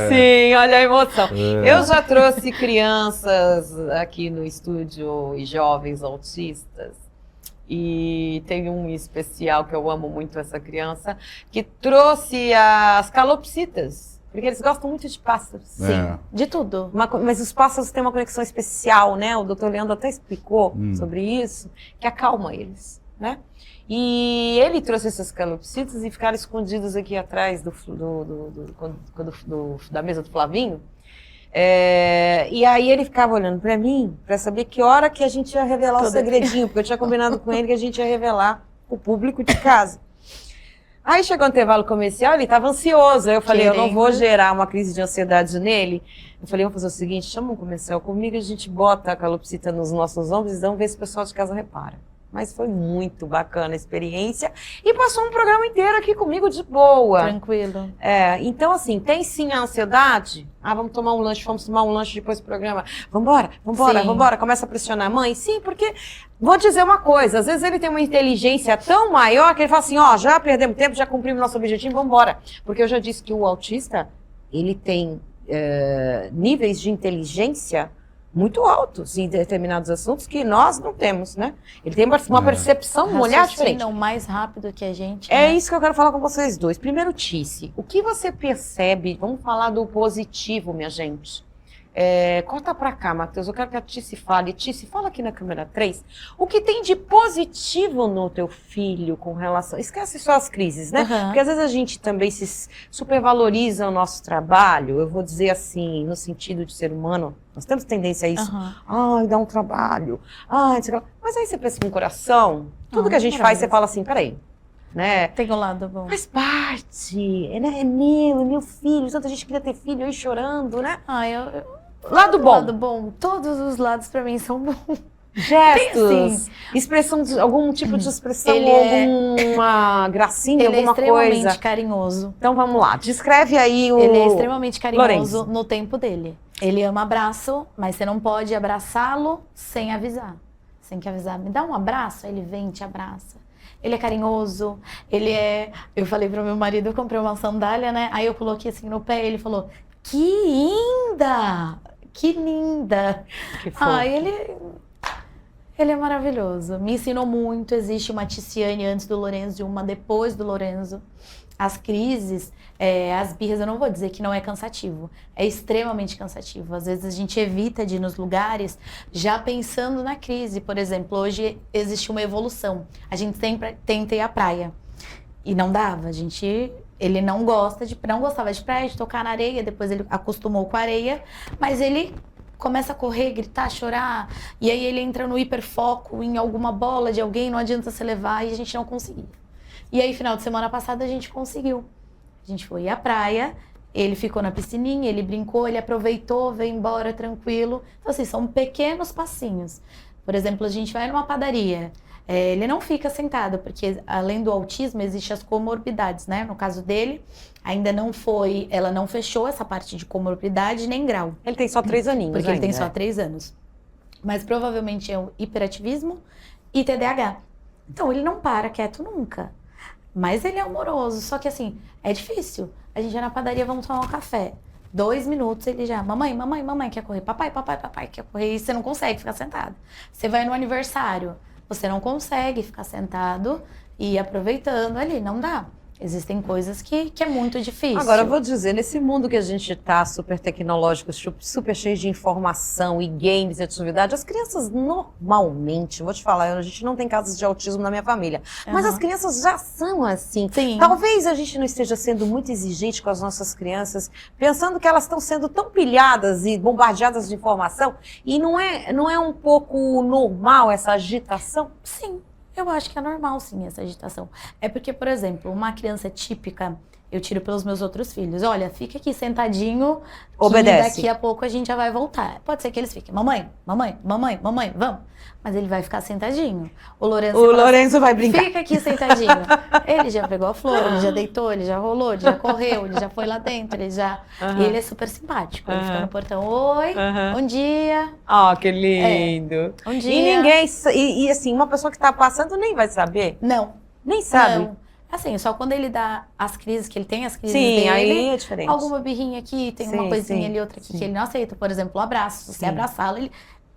Sim, olha a emoção. Eu já trouxe crianças aqui no estúdio e jovens autistas. E tem um especial que eu amo muito essa criança, que trouxe as calopsitas. Porque eles gostam muito de pássaros. Sim, de tudo. Mas os pássaros têm uma conexão especial, né? O doutor Leandro até explicou sobre isso, que acalma eles, né? E ele trouxe essas calopsitas e ficaram escondidos aqui atrás da mesa do Flavinho. E aí ele ficava olhando para mim, para saber que hora que a gente ia revelar o segredinho, porque eu tinha combinado com ele que a gente ia revelar o público de casa. Aí chegou o intervalo comercial, ele estava ansioso. Aí eu falei, eu não vou gerar uma crise de ansiedade nele. Eu falei, vamos fazer o seguinte, chama um comercial comigo, a gente bota a calopsita nos nossos ombros e vamos ver se o pessoal de casa repara. Mas foi muito bacana a experiência. E passou um programa inteiro aqui comigo de boa. Tranquilo. Então, assim, tem sim a ansiedade. Vamos tomar um lanche depois do programa. Vambora. Começa a pressionar a mãe. Sim, porque, vou dizer uma coisa, às vezes ele tem uma inteligência tão maior que ele fala assim, já perdemos tempo, já cumprimos nosso objetivo, vambora. Porque eu já disse que o autista, ele tem níveis de inteligência muito altos em determinados assuntos que nós não temos, né? Ele tem uma percepção, um olhar diferente. Raciocínam mais rápido que a gente. É né? isso que eu quero falar com vocês dois. Primeiro, Tice, o que você percebe? Vamos falar do positivo, minha gente. Corta pra cá, Matheus. Eu quero que a Tice fale. Tice, fala aqui na câmera 3. O que tem de positivo no teu filho com relação... Esquece só as crises, né? Uhum. Porque às vezes a gente também se supervaloriza o nosso trabalho. Eu vou dizer assim, no sentido de ser humano, nós temos tendência a isso. Uhum. Ai, dá um trabalho. Ai, mas aí você pensa com o coração. Tudo que a gente faz, você fala assim, peraí. Né? Tem um lado bom. Faz parte. É meu filho. Tanta gente queria ter filho aí chorando, né? Lado bom. Lado bom. Todos os lados pra mim são bons. Gestos, expressão de algum tipo de expressão, alguma gracinha, alguma coisa. Ele é extremamente carinhoso. Então vamos lá, descreve aí o Ele é extremamente carinhoso Lorenzo. no tempo dele. Ele ama abraço, mas você não pode abraçá-lo sem avisar. Você tem que avisar, me dá um abraço, aí ele vem e te abraça. Ele é carinhoso, Eu falei pro meu marido, eu comprei uma sandália, né? Aí eu coloquei assim no pé, ele falou, que linda! Que linda! Que fofo. Ele é maravilhoso. Me ensinou muito. Existe uma Ticiane antes do Lorenzo e uma depois do Lorenzo. As crises, as birras, eu não vou dizer que não é cansativo. É extremamente cansativo. Às vezes a gente evita de ir nos lugares já pensando na crise. Por exemplo, hoje existe uma evolução. A gente tenta ir à praia. E não dava. Ele não gostava de praia, de tocar na areia, depois ele acostumou com a areia, mas ele começa a correr, gritar, chorar, e aí ele entra no hiperfoco em alguma bola de alguém, não adianta você levar, e a gente não conseguia. E aí, final de semana passada, a gente conseguiu. A gente foi à praia, ele ficou na piscininha, ele brincou, ele aproveitou, veio embora tranquilo. Então, assim, são pequenos passinhos. Por exemplo, a gente vai numa padaria, ele não fica sentado, porque além do autismo, existem as comorbidades, né? No caso dele, ela não fechou essa parte de comorbidade nem grau. Ele tem só 3 aninhos Porque ainda, ele tem só 3 anos. Mas provavelmente é o hiperativismo e TDAH. Então, ele não para quieto nunca. Mas ele é amoroso, só que assim, é difícil. A gente vai na padaria, vamos tomar um café. 2 minutos ele já, mamãe, quer correr? Papai, quer correr? E você não consegue ficar sentado. Você vai no aniversário, você não consegue ficar sentado e aproveitando ali, não dá. Existem coisas que é muito difícil. Agora, eu vou dizer, nesse mundo que a gente está super tecnológico, super cheio de informação e games e atividade, as crianças normalmente, vou te falar, a gente não tem casos de autismo na minha família, mas as crianças já são assim. Sim. Talvez a gente não esteja sendo muito exigente com as nossas crianças, pensando que elas estão sendo tão pilhadas e bombardeadas de informação, e não é um pouco normal essa agitação? Sim. Eu acho que é normal, sim, essa agitação. É porque, por exemplo, uma criança típica, eu tiro pelos meus outros filhos. Olha, fica aqui sentadinho, obedece. Daqui a pouco a gente já vai voltar. Pode ser que eles fiquem, mamãe, vamos. Mas ele vai ficar sentadinho. O Lorenzo vai brincar. Fica aqui sentadinho. Ele já pegou a flor, ele já deitou, ele já rolou, ele já correu, ele já foi lá dentro, ele já... E ele é super simpático. Ele fica no portão, oi, bom dia. Oh, que lindo. Bom dia. E ninguém... E assim, uma pessoa que tá passando nem vai saber? Não. Nem sabe? Não. Assim, só quando ele dá as crises, que ele tem as crises sim, dele, aí é diferente. Alguma birrinha aqui, tem uma coisinha ali, outra aqui, que ele não aceita. Por exemplo, o abraço. Se você abraçá-lo, ele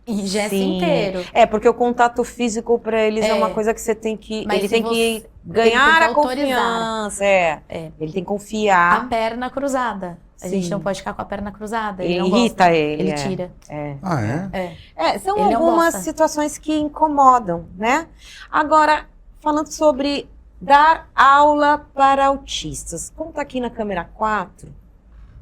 ingesta inteiro. Porque o contato físico para eles é uma coisa que você tem que... Ele tem que ganhar a confiança. Ele tem que confiar. A perna cruzada. A gente não pode ficar com a perna cruzada. Ele irrita ele. Ele tira. Ah, é? São ele algumas situações que incomodam, né? Agora, falando sobre dar aula para autistas. Como tá aqui na câmera 4, o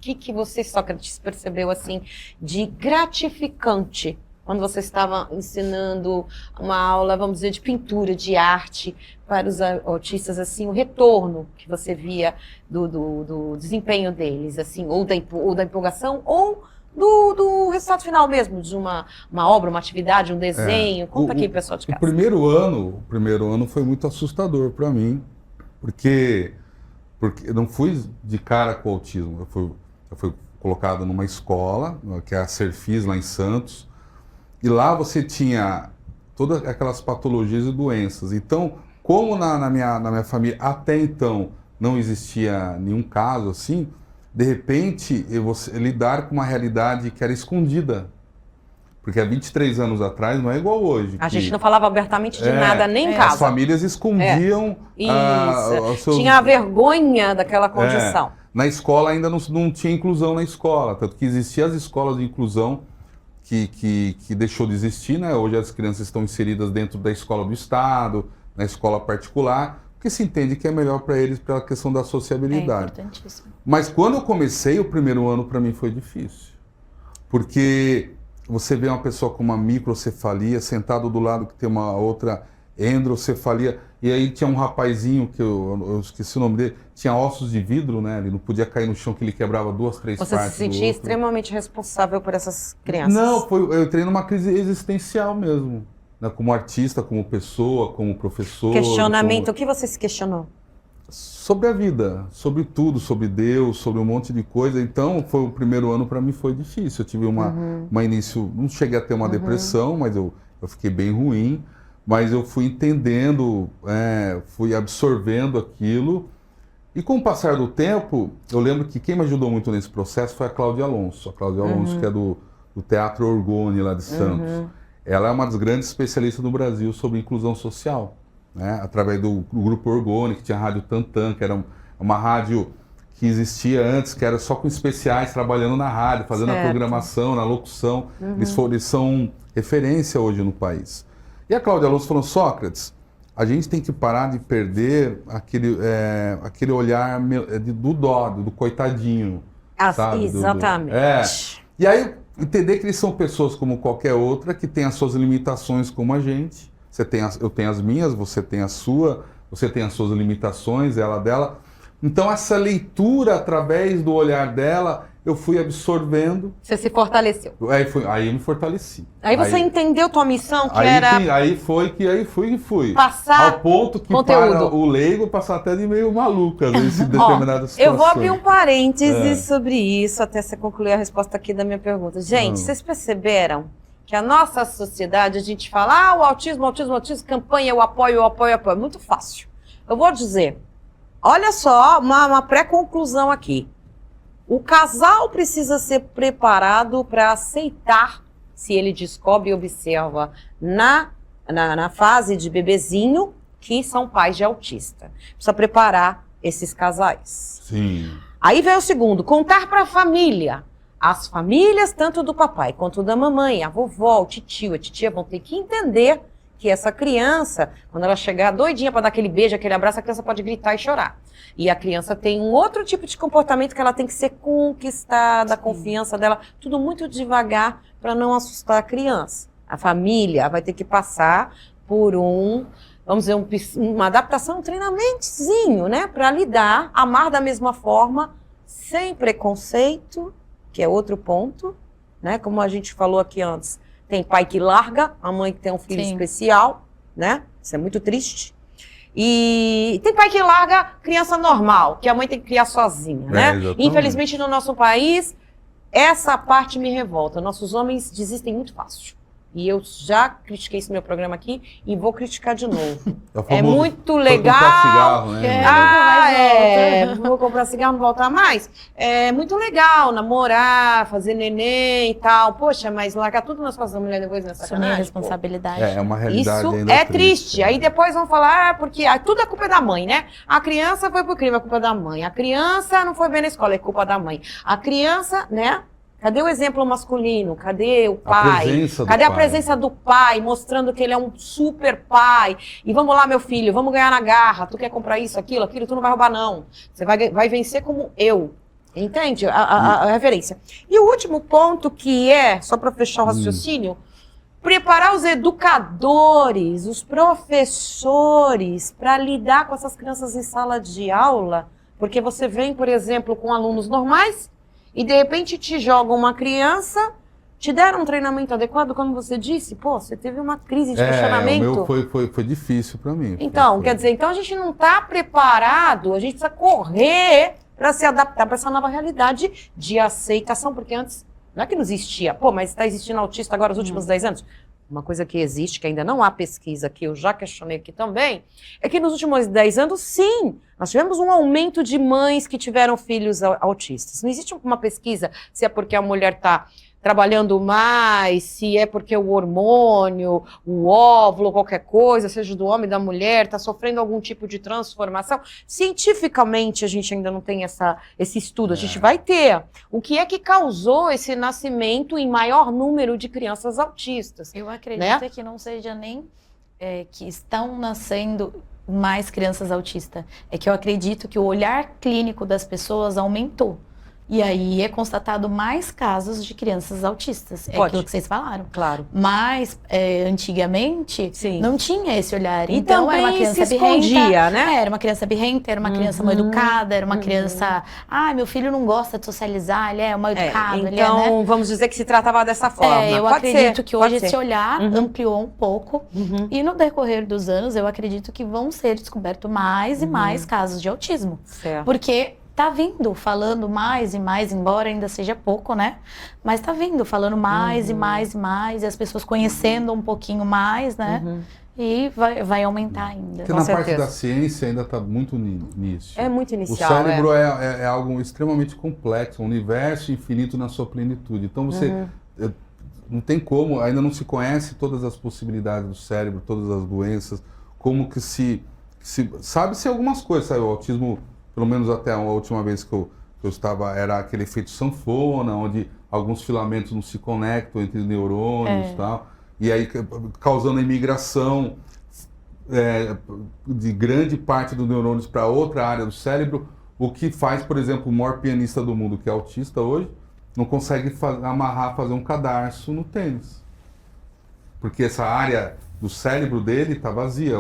que você, Sócrates, percebeu assim de gratificante quando você estava ensinando uma aula, vamos dizer, de pintura, de arte para os autistas, assim, o retorno que você via do desempenho deles, assim, ou da empolgação, ou do resultado final mesmo, de uma obra, uma atividade, um desenho? Conta aqui, pessoal de casa. O primeiro ano foi muito assustador para mim, porque eu não fui de cara com o autismo. Eu fui colocado numa escola, que é a Serfis, lá em Santos, e lá você tinha todas aquelas patologias e doenças. Então, como na minha família até então não existia nenhum caso assim, de repente, você lidar com uma realidade que era escondida. Porque há 23 anos atrás não é igual hoje. A gente não falava abertamente de nada, nem em casa. As famílias escondiam Tinha a vergonha daquela condição. Na escola ainda não tinha inclusão na escola, tanto que existiam as escolas de inclusão que deixou de existir, né? Hoje as crianças estão inseridas dentro da escola do Estado, na escola particular, porque se entende que é melhor para eles pela questão da sociabilidade. É importantíssimo. Mas quando eu comecei, o primeiro ano para mim foi difícil, porque você vê uma pessoa com uma microcefalia, sentado do lado que tem uma outra endrocefalia, e aí tinha um rapazinho, que eu esqueci o nome dele, tinha ossos de vidro, né? Ele não podia cair no chão, que ele quebrava 2, 3 partes. Você se sentia extremamente responsável por essas crianças? Não, eu entrei numa crise existencial mesmo, né? Como artista, como pessoa, como professor. Questionamento, o que você se questionou? Sobre a vida, sobre tudo, sobre Deus, sobre um monte de coisa. Então, o primeiro ano para mim foi difícil. Eu tive uma início, não cheguei a ter uma depressão, mas eu fiquei bem ruim. Mas eu fui entendendo, fui absorvendo aquilo. E com o passar do tempo, eu lembro que quem me ajudou muito nesse processo foi a Cláudia Alonso. A Cláudia Alonso, que é do Teatro Orgone, lá de Santos. Ela é uma das grandes especialistas no Brasil sobre inclusão social. Né, através do grupo Orgone, que tinha a Rádio Tantan, que era uma rádio que existia antes, que era só com especiais trabalhando na rádio, fazendo a programação, na locução. Eles são referência hoje no país. E a Cláudia Alonso falou: Sócrates, a gente tem que parar de perder aquele olhar do dó, do coitadinho. Sabe? Exatamente. E aí entender que eles são pessoas como qualquer outra, que tem as suas limitações como a gente. Eu tenho as minhas, você tem a sua, você tem as suas limitações, ela dela. Então essa leitura através do olhar dela, eu fui absorvendo. Você se fortaleceu. Aí eu me fortaleci. Aí você entendeu tua missão, que aí fui. Passar ao ponto que conteúdo. Para o leigo passar até de meio maluca nesse determinada situação. Eu vou abrir um parênteses sobre isso, até você concluir a resposta aqui da minha pergunta. Gente, vocês perceberam que a nossa sociedade, a gente fala, o autismo, campanha, eu apoio. É muito fácil. Eu vou dizer, olha só, uma pré-conclusão aqui. O casal precisa ser preparado para aceitar, se ele descobre e observa na fase de bebezinho, que são pais de autista. Precisa preparar esses casais. Sim. Aí vem o segundo, contar para a família. As famílias, tanto do papai quanto da mamãe, a vovó, o titio, a titia, vão ter que entender que essa criança, quando ela chegar doidinha para dar aquele beijo, aquele abraço, a criança pode gritar e chorar. E a criança tem um outro tipo de comportamento que ela tem que ser conquistada, a confiança dela, tudo muito devagar para não assustar a criança. A família vai ter que passar por vamos dizer, uma adaptação, um treinamentozinho, né? Para lidar, amar da mesma forma, sem preconceito, que é outro ponto, né? Como a gente falou aqui antes, tem pai que larga, a mãe que tem um filho especial, né? Isso é muito triste. E tem pai que larga criança normal, que a mãe tem que criar sozinha, né? Infelizmente, no nosso país, essa parte me revolta. Nossos homens desistem muito fácil. E eu já critiquei esse meu programa aqui e vou criticar de novo. É muito legal. Comprar cigarro, né? Vou comprar cigarro, não voltar mais. É muito legal namorar, fazer neném e tal. Poxa, mas largar tudo nas costas da mulher depois nessa sacanagem. Assumir a responsabilidade. É uma realidade Isso ainda é triste. Aí depois vão falar, porque tudo é culpa da mãe, né? A criança foi pro crime, é culpa da mãe. A criança não foi bem na escola, é culpa da mãe. A criança, né? Cadê o exemplo masculino? Cadê o pai? Cadê a presença do pai, mostrando que ele é um super pai? E vamos lá, meu filho, vamos ganhar na garra. Tu quer comprar isso, aquilo, tu não vai roubar, não. Você vai vencer como eu. Entende? A referência. E o último ponto que só para fechar o raciocínio, preparar os educadores, os professores para lidar com essas crianças em sala de aula, porque você vem, por exemplo, com alunos normais, e de repente te jogam uma criança, te deram um treinamento adequado, como você disse, você teve uma crise de questionamento. O meu foi difícil para mim. Então, quer dizer, a gente não está preparado, a gente precisa correr para se adaptar para essa nova realidade de aceitação, porque antes não é que não existia, mas está existindo autista agora nos últimos 10 anos. Uma coisa que existe, que ainda não há pesquisa, que eu já questionei aqui também, é que nos últimos 10 anos, sim, nós tivemos um aumento de mães que tiveram filhos autistas. Não existe uma pesquisa se é porque a mulher está trabalhando mais, se é porque o hormônio, o óvulo, qualquer coisa, seja do homem, da mulher, está sofrendo algum tipo de transformação. Cientificamente, a gente ainda não tem esse estudo, a gente vai ter. O que é que causou esse nascimento em maior número de crianças autistas? Eu acredito que não seja nem que estão nascendo mais crianças autistas. É que eu acredito que o olhar clínico das pessoas aumentou. E aí é constatado mais casos de crianças autistas. É aquilo que vocês falaram. Claro. Mas antigamente não tinha esse olhar. E então era uma criança se escondia, né? Era uma criança birrenta, era uma criança mal educada, era uma criança... meu filho não gosta de socializar, ele é mal educado. Então, vamos dizer que se tratava dessa forma. Eu acredito que hoje esse olhar ampliou um pouco. E no decorrer dos anos, eu acredito que vão ser descobertos mais e mais casos de autismo. Certo. Porque... tá vindo falando mais e mais, embora ainda seja pouco, né? Mas tá vindo falando mais e mais e mais, e as pessoas conhecendo um pouquinho mais, né? E vai aumentar ainda. Porque na parte da ciência ainda está muito nisso. É muito inicial. O cérebro é algo extremamente complexo, um universo infinito na sua plenitude. Então você não tem como, ainda não se conhece todas as possibilidades do cérebro, todas as doenças, como que sabe-se algumas coisas, sabe? O autismo, pelo menos até a última vez que eu estava, era aquele efeito sanfona, onde alguns filamentos não se conectam entre neurônios e tal, e aí causando a imigração de grande parte dos neurônios para outra área do cérebro, o que faz, por exemplo, o maior pianista do mundo, que é autista hoje, não consegue fazer um cadarço no tênis. Porque essa área do cérebro dele está vazia.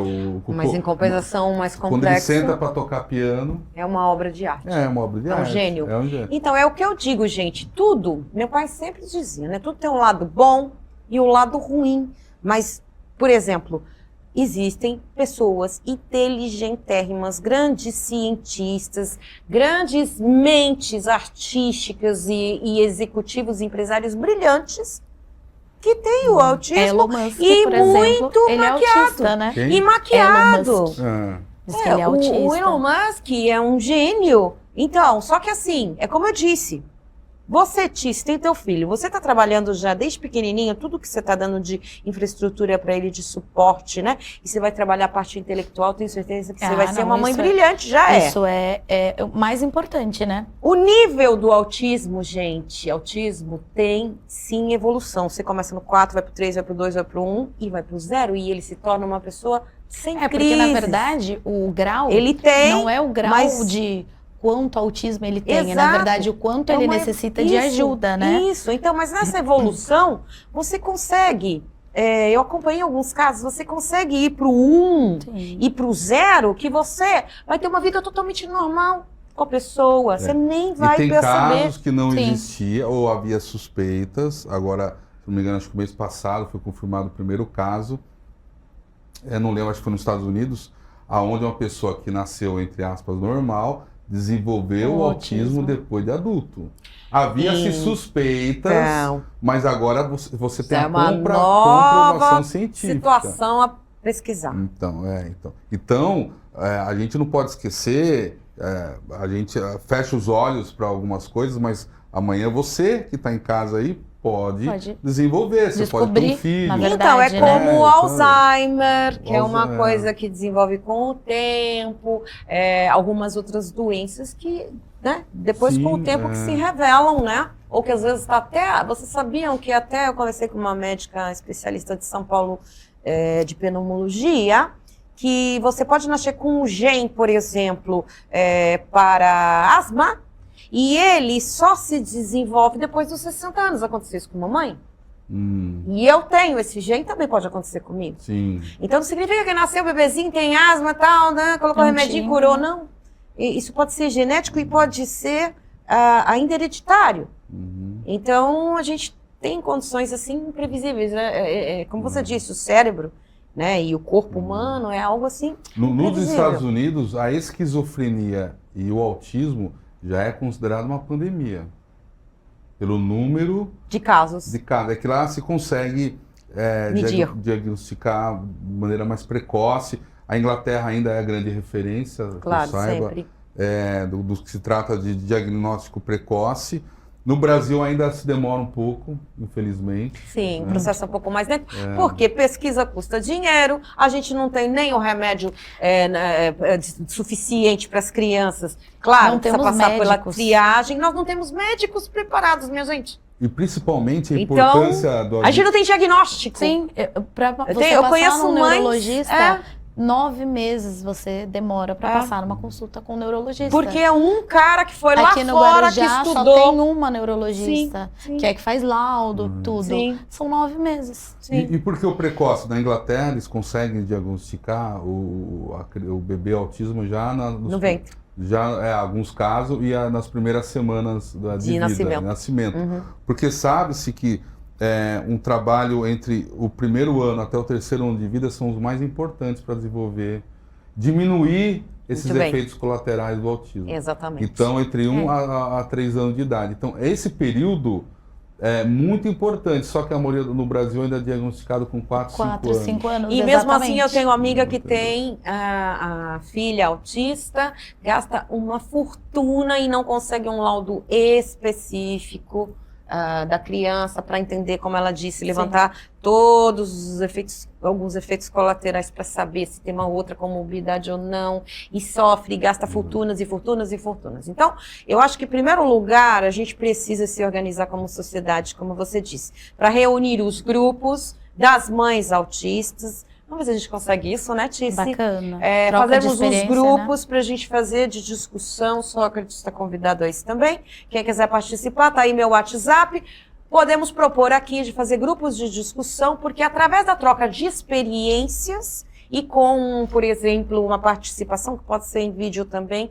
Mas em compensação mais complexo. Quando ele senta para tocar piano... É uma obra de arte. É uma obra de arte. É um gênio. É um gênio. Então, é o que eu digo, gente. Tudo, meu pai sempre dizia, né? Tudo tem um lado bom e um lado ruim. Mas, por exemplo, existem pessoas inteligentérrimas, grandes cientistas, grandes mentes artísticas e executivos empresários brilhantes que tem o autismo Elon Musk, e por exemplo, muito ele maquiado. É autista, né? E maquiado. Elon Musk. Diz que ele é autista. O Elon Musk é um gênio. Então, só que assim, é como eu disse, você, Tis, tem teu filho, você está trabalhando já desde pequenininho, tudo que você está dando de infraestrutura para ele, de suporte, né? E você vai trabalhar a parte intelectual, tenho certeza que você vai ser uma mãe brilhante, Isso é o mais importante, né? O nível do autismo, gente, autismo tem sim evolução. Você começa no 4, vai pro 3, vai pro 2, vai pro 1 e vai pro 0 e ele se torna uma pessoa sem crise. Porque na verdade o grau ele tem, não é o grau de quanto autismo ele tem, é na verdade o quanto ele necessita de ajuda, né? Isso, então, mas nessa evolução você consegue, eu acompanhei alguns casos, você consegue ir pro 1 e pro 0, que você vai ter uma vida totalmente normal com a pessoa, você nem vai perceber. E tem casos que não existia ou havia suspeitas, agora, se não me engano, acho que o mês passado foi confirmado o primeiro caso, não lembro, acho que foi nos Estados Unidos, aonde uma pessoa que nasceu, entre aspas, normal, desenvolveu o autismo depois de adulto. Havia-se suspeitas, mas agora você tem a comprovação científica. Situação a pesquisar. Então, a gente não pode esquecer, a gente fecha os olhos para algumas coisas, mas amanhã você que está em casa aí pode desenvolver, você pode ter um filho. Então, é como o Alzheimer, que é uma coisa que desenvolve com o tempo, algumas outras doenças que, né, depois com o tempo que se revelam, né? Ou que às vezes está até... Vocês sabiam que até eu conversei com uma médica especialista de São Paulo de pneumologia, que você pode nascer com um gene, por exemplo, para asma, e ele só se desenvolve depois dos 60 anos. Aconteceu isso com mamãe? E eu tenho esse gene, também pode acontecer comigo. Sim. Então não significa que nasceu o bebezinho, tem asma e tal, né? Colocou remedinho e curou, não. Isso pode ser genético e pode ser ainda hereditário. Então a gente tem condições assim imprevisíveis, né? Como você disse, o cérebro, né, e o corpo humano é algo assim Nos Estados Unidos, a esquizofrenia e o autismo já é considerado uma pandemia. Pelo número de casos. É que lá se consegue diagnosticar de maneira mais precoce. A Inglaterra ainda é a grande referência, claro, que eu saiba, sempre. Do que se trata de diagnóstico precoce. No Brasil ainda se demora um pouco, infelizmente. Sim, o processo é um pouco mais lento, porque pesquisa custa dinheiro, a gente não tem nem o remédio suficiente para as crianças. Claro, não precisa temos passar médicos. pela triagem, nós não temos médicos preparados, minha gente. E principalmente a importância do... A gente não tem diagnóstico. Sim, para você eu passar conheço num mães, neurologista... 9 meses você demora para passar numa consulta com um neurologista. Porque é um cara que foi lá aqui no fora, Guarujá, que estudou. só tem uma neurologista, sim. que é que faz laudo, tudo. Sim. São 9 meses. E por que o precoce? Na Inglaterra, eles conseguem diagnosticar o bebê autismo já no ventre. Já alguns casos e nas primeiras semanas de vida, nascimento. Porque sabe-se que um trabalho entre o primeiro ano até o terceiro ano de vida são os mais importantes para diminuir esses efeitos colaterais do autismo. Exatamente. Então, entre 1 a 3 anos de idade. Então, esse período é muito importante, só que a maioria no Brasil ainda é diagnosticado com 4, 5 anos. E mesmo assim, eu tenho uma amiga que tem a filha autista, gasta uma fortuna e não consegue um laudo específico da criança para entender, como ela disse, levantar todos os efeitos, alguns efeitos colaterais para saber se tem uma outra comorbidade ou não, e sofre, e gasta fortunas e fortunas e fortunas. Então, eu acho que, em primeiro lugar, a gente precisa se organizar como sociedade, como você disse, para reunir os grupos das mães autistas. Vamos ver se a gente consegue isso, né, Tice? Bacana. Fazermos uns grupos, né, para a gente fazer de discussão. Sócrates está convidado a isso também. Quem quiser participar, tá aí meu WhatsApp. Podemos propor aqui de fazer grupos de discussão, porque através da troca de experiências e com, por exemplo, uma participação, que pode ser em vídeo também,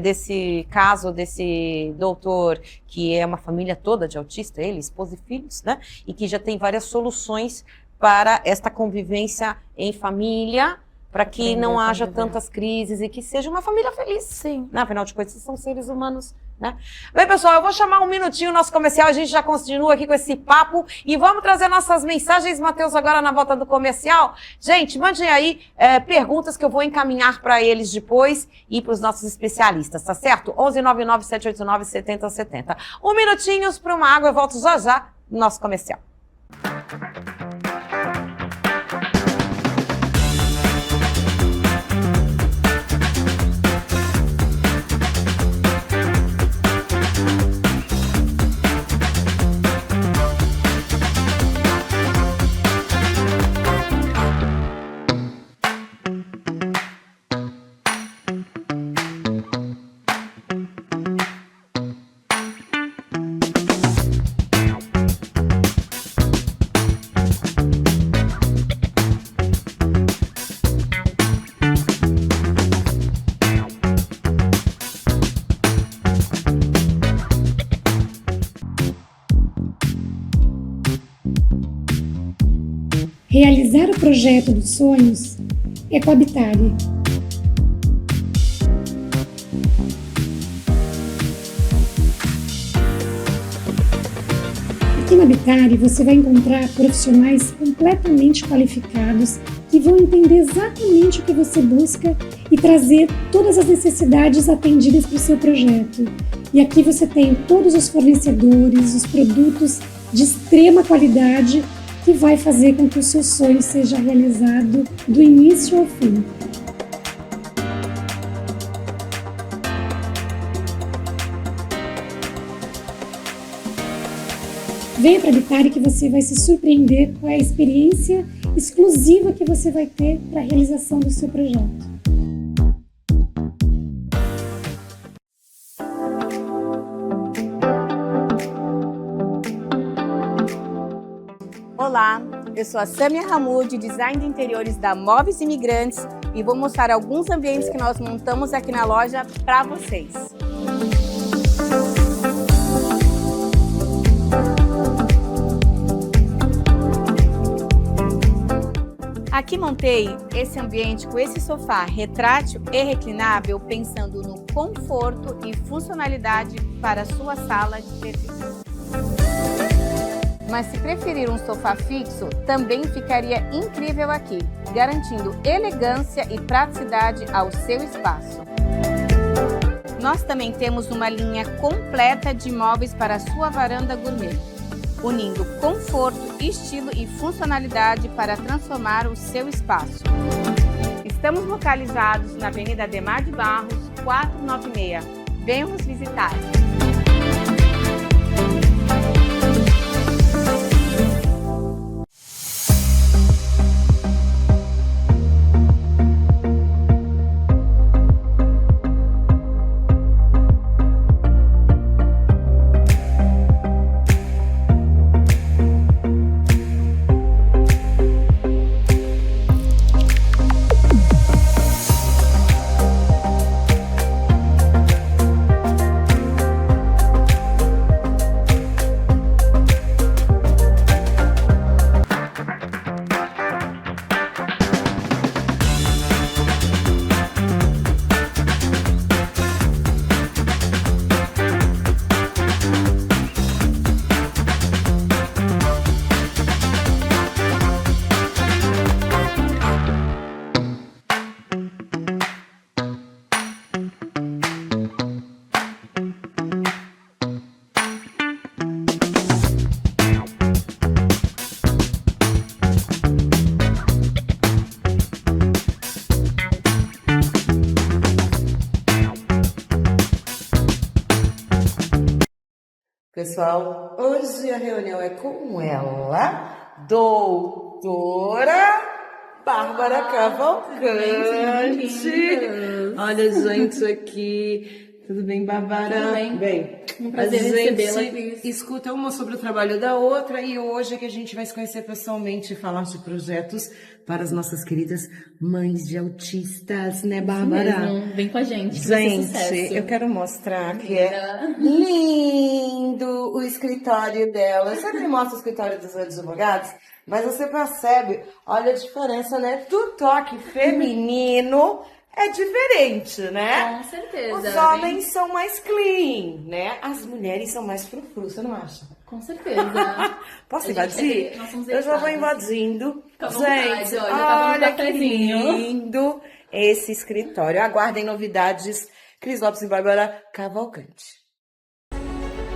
desse caso, desse doutor, que é uma família toda de autista, ele, esposa e filhos, né? E que já tem várias soluções para esta convivência em família, para que não haja tantas crises e que seja uma família feliz. Sim. Afinal de contas, são seres humanos, né? Bem, pessoal, eu vou chamar um minutinho o nosso comercial, a gente já continua aqui com esse papo e vamos trazer nossas mensagens, Matheus, agora na volta do comercial. Gente, mandem aí perguntas que eu vou encaminhar para eles depois e para os nossos especialistas, tá certo? 1199-789-7070. Um minutinho para uma água, eu volto já no nosso comercial. Realizar o projeto dos sonhos é com a Habitare. Aqui na Habitare você vai encontrar profissionais completamente qualificados que vão entender exatamente o que você busca e trazer todas as necessidades atendidas para o seu projeto. E aqui você tem todos os fornecedores, os produtos de extrema qualidade que vai fazer com que o seu sonho seja realizado do início ao fim. Venha para a Habitare que você vai se surpreender com a experiência exclusiva que você vai ter para a realização do seu projeto. Olá, eu sou a Samia Hamoud, design de interiores da Móveis Imigrantes e vou mostrar alguns ambientes que nós montamos aqui na loja para vocês. Aqui montei esse ambiente com esse sofá retrátil e reclinável, pensando no conforto e funcionalidade para a sua sala de serviço. Mas se preferir um sofá fixo, também ficaria incrível aqui, garantindo elegância e praticidade ao seu espaço. Nós também temos uma linha completa de móveis para a sua varanda gourmet, unindo conforto, estilo e funcionalidade para transformar o seu espaço. Estamos localizados na Avenida Ademar de Barros, 496. Venham nos visitar! Pessoal, hoje a reunião é com ela, doutora Bárbara Cavalcante. Olha, gente, aqui. Tudo bem, Bárbara? Tudo bem. Bem, Um prazer recebê-la, Cris. Escuta uma sobre o trabalho da outra e hoje é que a gente vai se conhecer pessoalmente e falar de projetos para as nossas queridas mães de autistas, né, Bárbara? Mesmo. Vem com a gente, que vai ser sucesso. Gente, eu quero mostrar que é lindo o escritório dela. Eu sempre mostro o escritório dos advogados, mas você percebe, olha a diferença, né? Do toque feminino é diferente, né? Com certeza. Os homens são mais clean, né? As mulheres são mais frufru, você não acha? Com certeza. Posso invadir? Nós somos Eu já vou educadas. invadindo. Fica à vontade, Gente, olha, tá dando olha que cafezinho. lindo esse escritório. Aguardem novidades. Cris Lopes e Bárbara Cavalcante.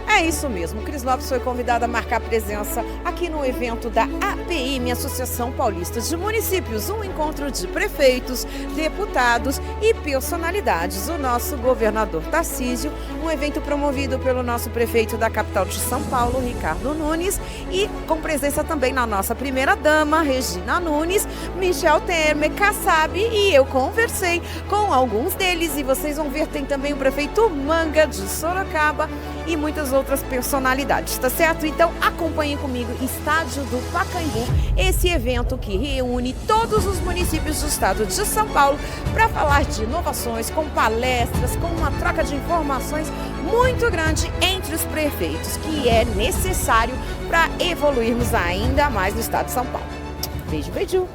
É isso mesmo, Cris Lopes foi convidada a marcar presença aqui no evento da APM, Associação Paulista de Municípios, um encontro de prefeitos, deputados e personalidades. O nosso governador Tarcísio, um evento promovido pelo nosso prefeito da capital de São Paulo, Ricardo Nunes, e com presença também na nossa primeira-dama, Regina Nunes, Michel Temer, Kassab, e eu conversei com alguns deles, e vocês vão ver, tem também o prefeito Manga de Sorocaba e muitas outras personalidades, tá certo? Então acompanhem comigo, Estádio do Pacaembu, esse evento que reúne todos os municípios do estado de São Paulo para falar de inovações, com palestras, com uma troca de informações muito grande entre os prefeitos, que é necessário para evoluirmos ainda mais no estado de São Paulo. Beijo, beijo!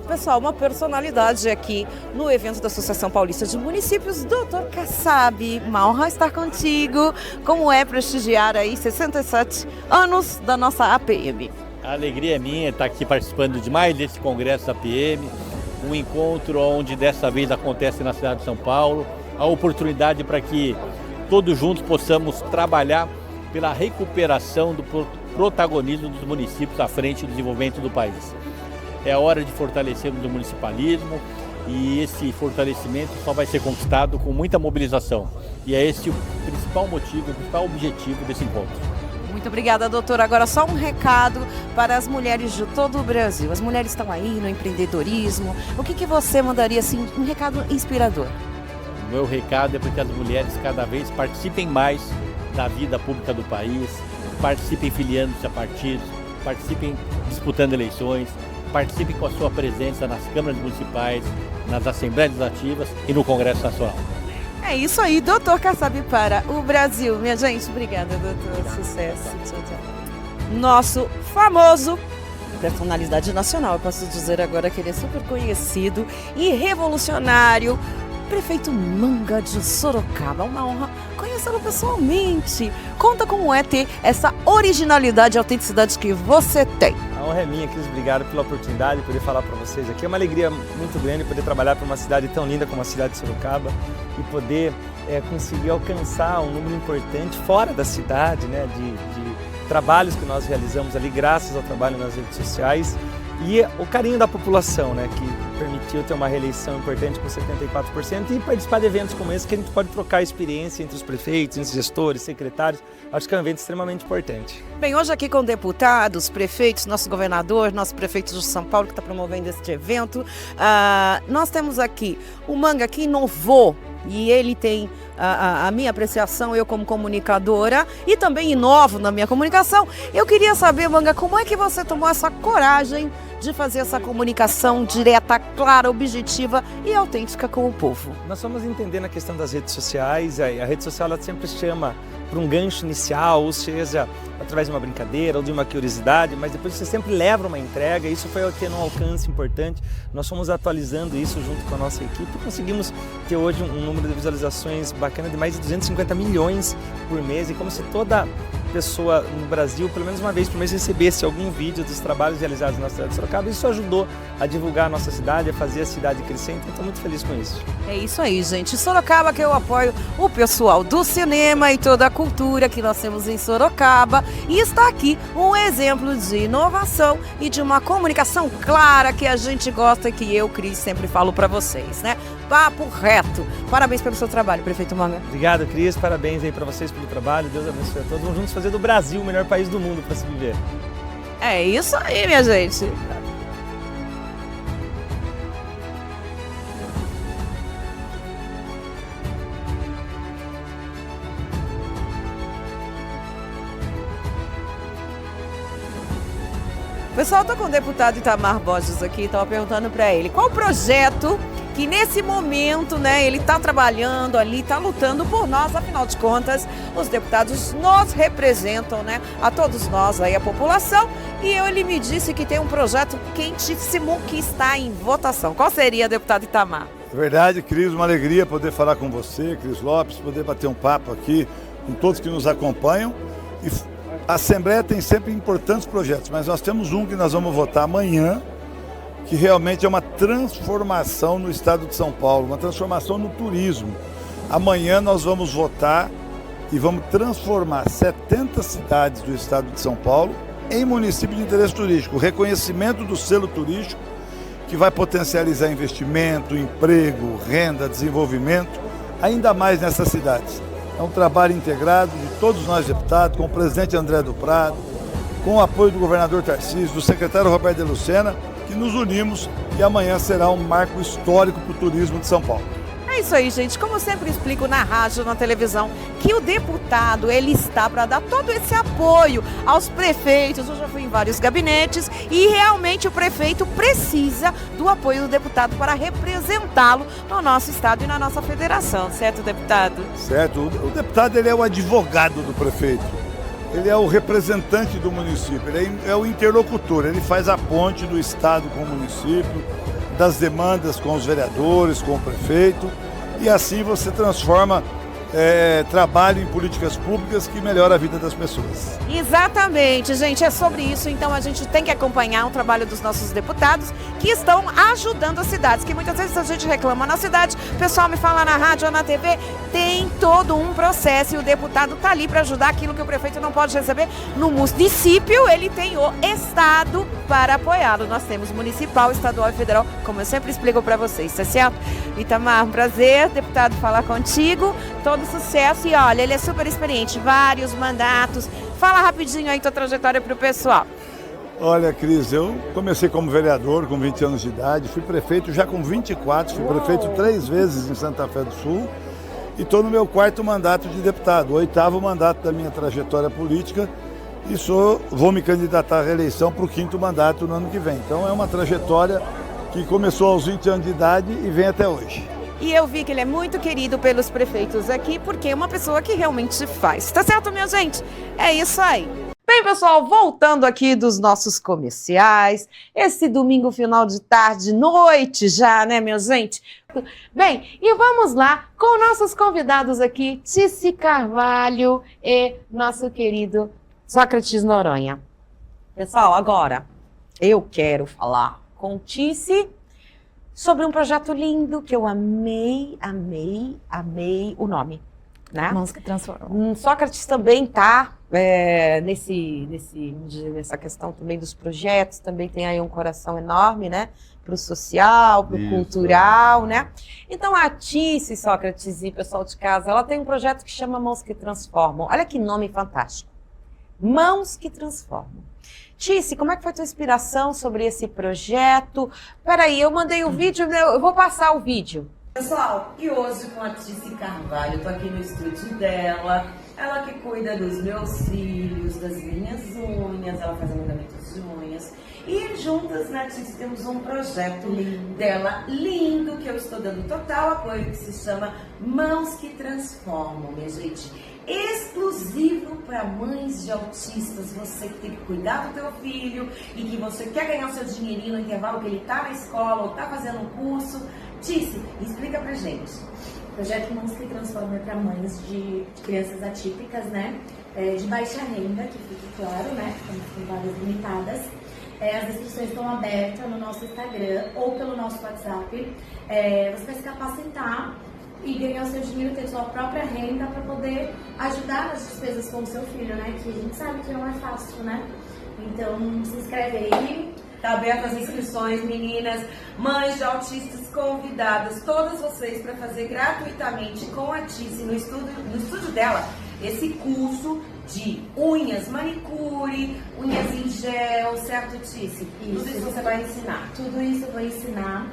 Pessoal, uma personalidade aqui no evento da Associação Paulista de Municípios, Dr. Kassab. Uma honra estar contigo. Como é prestigiar aí 67 anos da nossa APM? A alegria é minha estar aqui participando de mais desse congresso da APM, um encontro onde dessa vez acontece na cidade de São Paulo, a oportunidade para que todos juntos possamos trabalhar pela recuperação do protagonismo dos municípios à frente do desenvolvimento do país. É a hora de fortalecermos o municipalismo e esse fortalecimento só vai ser conquistado com muita mobilização. E é esse o principal motivo, o principal objetivo desse encontro. Muito obrigada, doutora. Agora só um recado para as mulheres de todo o Brasil. As mulheres estão aí no empreendedorismo. O que você mandaria, assim, um recado inspirador? O meu recado é para que as mulheres cada vez participem mais da vida pública do país, participem filiando-se a partidos, participem disputando eleições, participem com a sua presença nas câmaras municipais, nas assembleias legislativas e no Congresso Nacional. É isso aí, doutor Kassab para o Brasil. Minha gente, obrigada, doutor. Sucesso. Tchau, tchau. Nosso famoso personalidade nacional, eu posso dizer agora que ele é super conhecido e revolucionário, prefeito Manga de Sorocaba. Uma honra conhecê-lo pessoalmente. Conta como é ter essa originalidade e autenticidade que você tem. A honra é minha, Cris. Obrigado pela oportunidade de poder falar para vocês aqui. É uma alegria muito grande poder trabalhar para uma cidade tão linda como a cidade de Sorocaba e poder conseguir alcançar um número importante fora da cidade, né, de trabalhos que nós realizamos ali graças ao trabalho nas redes sociais e o carinho da população, né, que permitiu ter uma reeleição importante com 74% e participar de eventos como esse que a gente pode trocar experiência entre os prefeitos, entre os gestores, secretários. Acho que é um evento extremamente importante. Bem, hoje aqui com deputados, prefeitos, nosso governador, nosso prefeito de São Paulo que está promovendo este evento, nós temos aqui o Manga que inovou e ele tem a minha apreciação, eu como comunicadora, e também inovo na minha comunicação. Eu queria saber, Manga, como é que você tomou essa coragem de fazer essa comunicação direta, clara, objetiva e autêntica com o povo? Nós vamos entender na questão das redes sociais, a rede social ela sempre chama para um gancho inicial, ou seja, através de uma brincadeira ou de uma curiosidade, mas depois você sempre leva uma entrega, isso foi tendo um alcance importante. Nós fomos atualizando isso junto com a nossa equipe e conseguimos ter hoje um número de visualizações bacana de mais de 250 milhões por mês, e como se toda pessoa no Brasil, pelo menos uma vez por mês, recebesse algum vídeo dos trabalhos realizados na cidade de Sorocaba. Isso ajudou a divulgar a nossa cidade, a fazer a cidade crescer, então estou muito feliz com isso. É isso aí, gente. Sorocaba, que eu apoio o pessoal do cinema e toda a cultura que nós temos em Sorocaba, e está aqui um exemplo de inovação e de uma comunicação clara que a gente gosta e que eu, Cris, sempre falo para vocês, né? Papo reto. Parabéns pelo seu trabalho, prefeito Manga. Obrigado, Cris. Parabéns aí para vocês pelo trabalho. Deus abençoe a todos. Vamos juntos fazer do Brasil o melhor país do mundo para se viver. É isso aí, minha gente. Pessoal, estou com o deputado Itamar Borges aqui, estava perguntando para ele qual o projeto que nesse momento, né, ele está trabalhando ali, está lutando por nós, afinal de contas, os deputados nos representam, né, a todos nós aí, a população, e ele me disse que tem um projeto quentíssimo que está em votação. Qual seria, deputado Itamar? É verdade, Cris, uma alegria poder falar com você, Cris Lopes, poder bater um papo aqui com todos que nos acompanham. E a Assembleia tem sempre importantes projetos, mas nós temos um que nós vamos votar amanhã, que realmente é uma transformação no estado de São Paulo, uma transformação no turismo. Amanhã nós vamos votar e vamos transformar 70 cidades do estado de São Paulo em município de interesse turístico. O reconhecimento do selo turístico, que vai potencializar investimento, emprego, renda, desenvolvimento, ainda mais nessas cidades. É um trabalho integrado de todos nós deputados, com o presidente André do Prado, com o apoio do governador Tarcísio, do secretário Roberto de Lucena, que nos unimos, e amanhã será um marco histórico para o turismo de São Paulo. É isso aí, gente. Como eu sempre explico na rádio, na televisão, que o deputado, ele está para dar todo esse apoio aos prefeitos. Eu já fui em vários gabinetes e realmente o prefeito precisa do apoio do deputado para representá-lo no nosso estado e na nossa federação, certo, deputado? Certo. O deputado, ele é o advogado do prefeito. Ele é o representante do município, ele é o interlocutor, ele faz a ponte do estado com o município, das demandas com os vereadores, com o prefeito, e assim você transforma trabalho em políticas públicas que melhora a vida das pessoas. Exatamente, gente, é sobre isso. Então a gente tem que acompanhar o trabalho dos nossos deputados que estão ajudando as cidades, que muitas vezes a gente reclama na cidade, o pessoal me fala na rádio ou na TV, tem todo um processo e o deputado está ali para ajudar aquilo que o prefeito não pode receber no município, ele tem o estado para apoiá-lo. Nós temos municipal, estadual e federal, como eu sempre explico para vocês, tá certo? Itamar, um prazer, deputado, falar contigo, todo sucesso. E olha, ele é super experiente, vários mandatos, Fala rapidinho aí tua trajetória pro pessoal. Olha, Cris, eu comecei como vereador com 20 anos de idade, fui prefeito já com 24, fui prefeito 3 vezes em Santa Fé do Sul e estou no meu 4º mandato de deputado, 8º mandato da minha trajetória política e vou me candidatar à reeleição para o 5º mandato no ano que vem. Então é uma trajetória que começou aos 20 anos de idade e vem até hoje. E eu vi que ele é muito querido pelos prefeitos aqui, porque é uma pessoa que realmente faz. Tá certo, minha gente? É isso aí. Bem, pessoal, voltando aqui dos nossos comerciais, esse domingo, final de tarde, noite já, né, minha gente? Bem, e vamos lá com nossos convidados aqui, Tice Carvalho e nosso querido Sócrates Noronha. Pessoal, agora eu quero falar com Tice sobre um projeto lindo que eu amei o nome, né? Mãos que transformam. Sócrates também está nessa questão também dos projetos, também tem aí um coração enorme, né? Para o social, para o cultural, né? Então a Tice, Sócrates e pessoal de casa, ela tem um projeto que chama Mãos que Transformam. Olha que nome fantástico. Mãos que Transformam. Tice, como é que foi a tua inspiração sobre esse projeto? Peraí, eu mandei o vídeo, eu vou passar o vídeo. Pessoal, e hoje com a Tice Carvalho, eu tô aqui no estúdio dela, ela que cuida dos meus filhos, das minhas unhas, ela faz alongamentos de unhas. E juntas, né, Tice, temos um projeto dela lindo, que eu estou dando total apoio, que se chama Mãos que Transformam, minha gente. Exclusivo para mães de autistas, você que tem que cuidar do teu filho e que você quer ganhar o seu dinheirinho no intervalo que ele tá na escola ou tá fazendo um curso. Tice, explica pra gente. O projeto Mãos que Transformam é para mães de crianças atípicas, né? De baixa renda, que fique claro, né? Tem várias limitadas. As inscrições estão abertas no nosso Instagram ou pelo nosso WhatsApp. Você vai se capacitar e ganhar o seu dinheiro, ter sua própria renda para poder ajudar nas despesas com o seu filho, né? Que a gente sabe que não é fácil, né? Então, se inscreve aí. Tá aberto as inscrições, meninas, mães de autistas convidadas, todas vocês para fazer gratuitamente com a Tice no estúdio dela, esse curso de unhas, manicure, unhas em gel, certo, Tice? Tudo isso você vai ensinar. Tudo isso eu vou ensinar.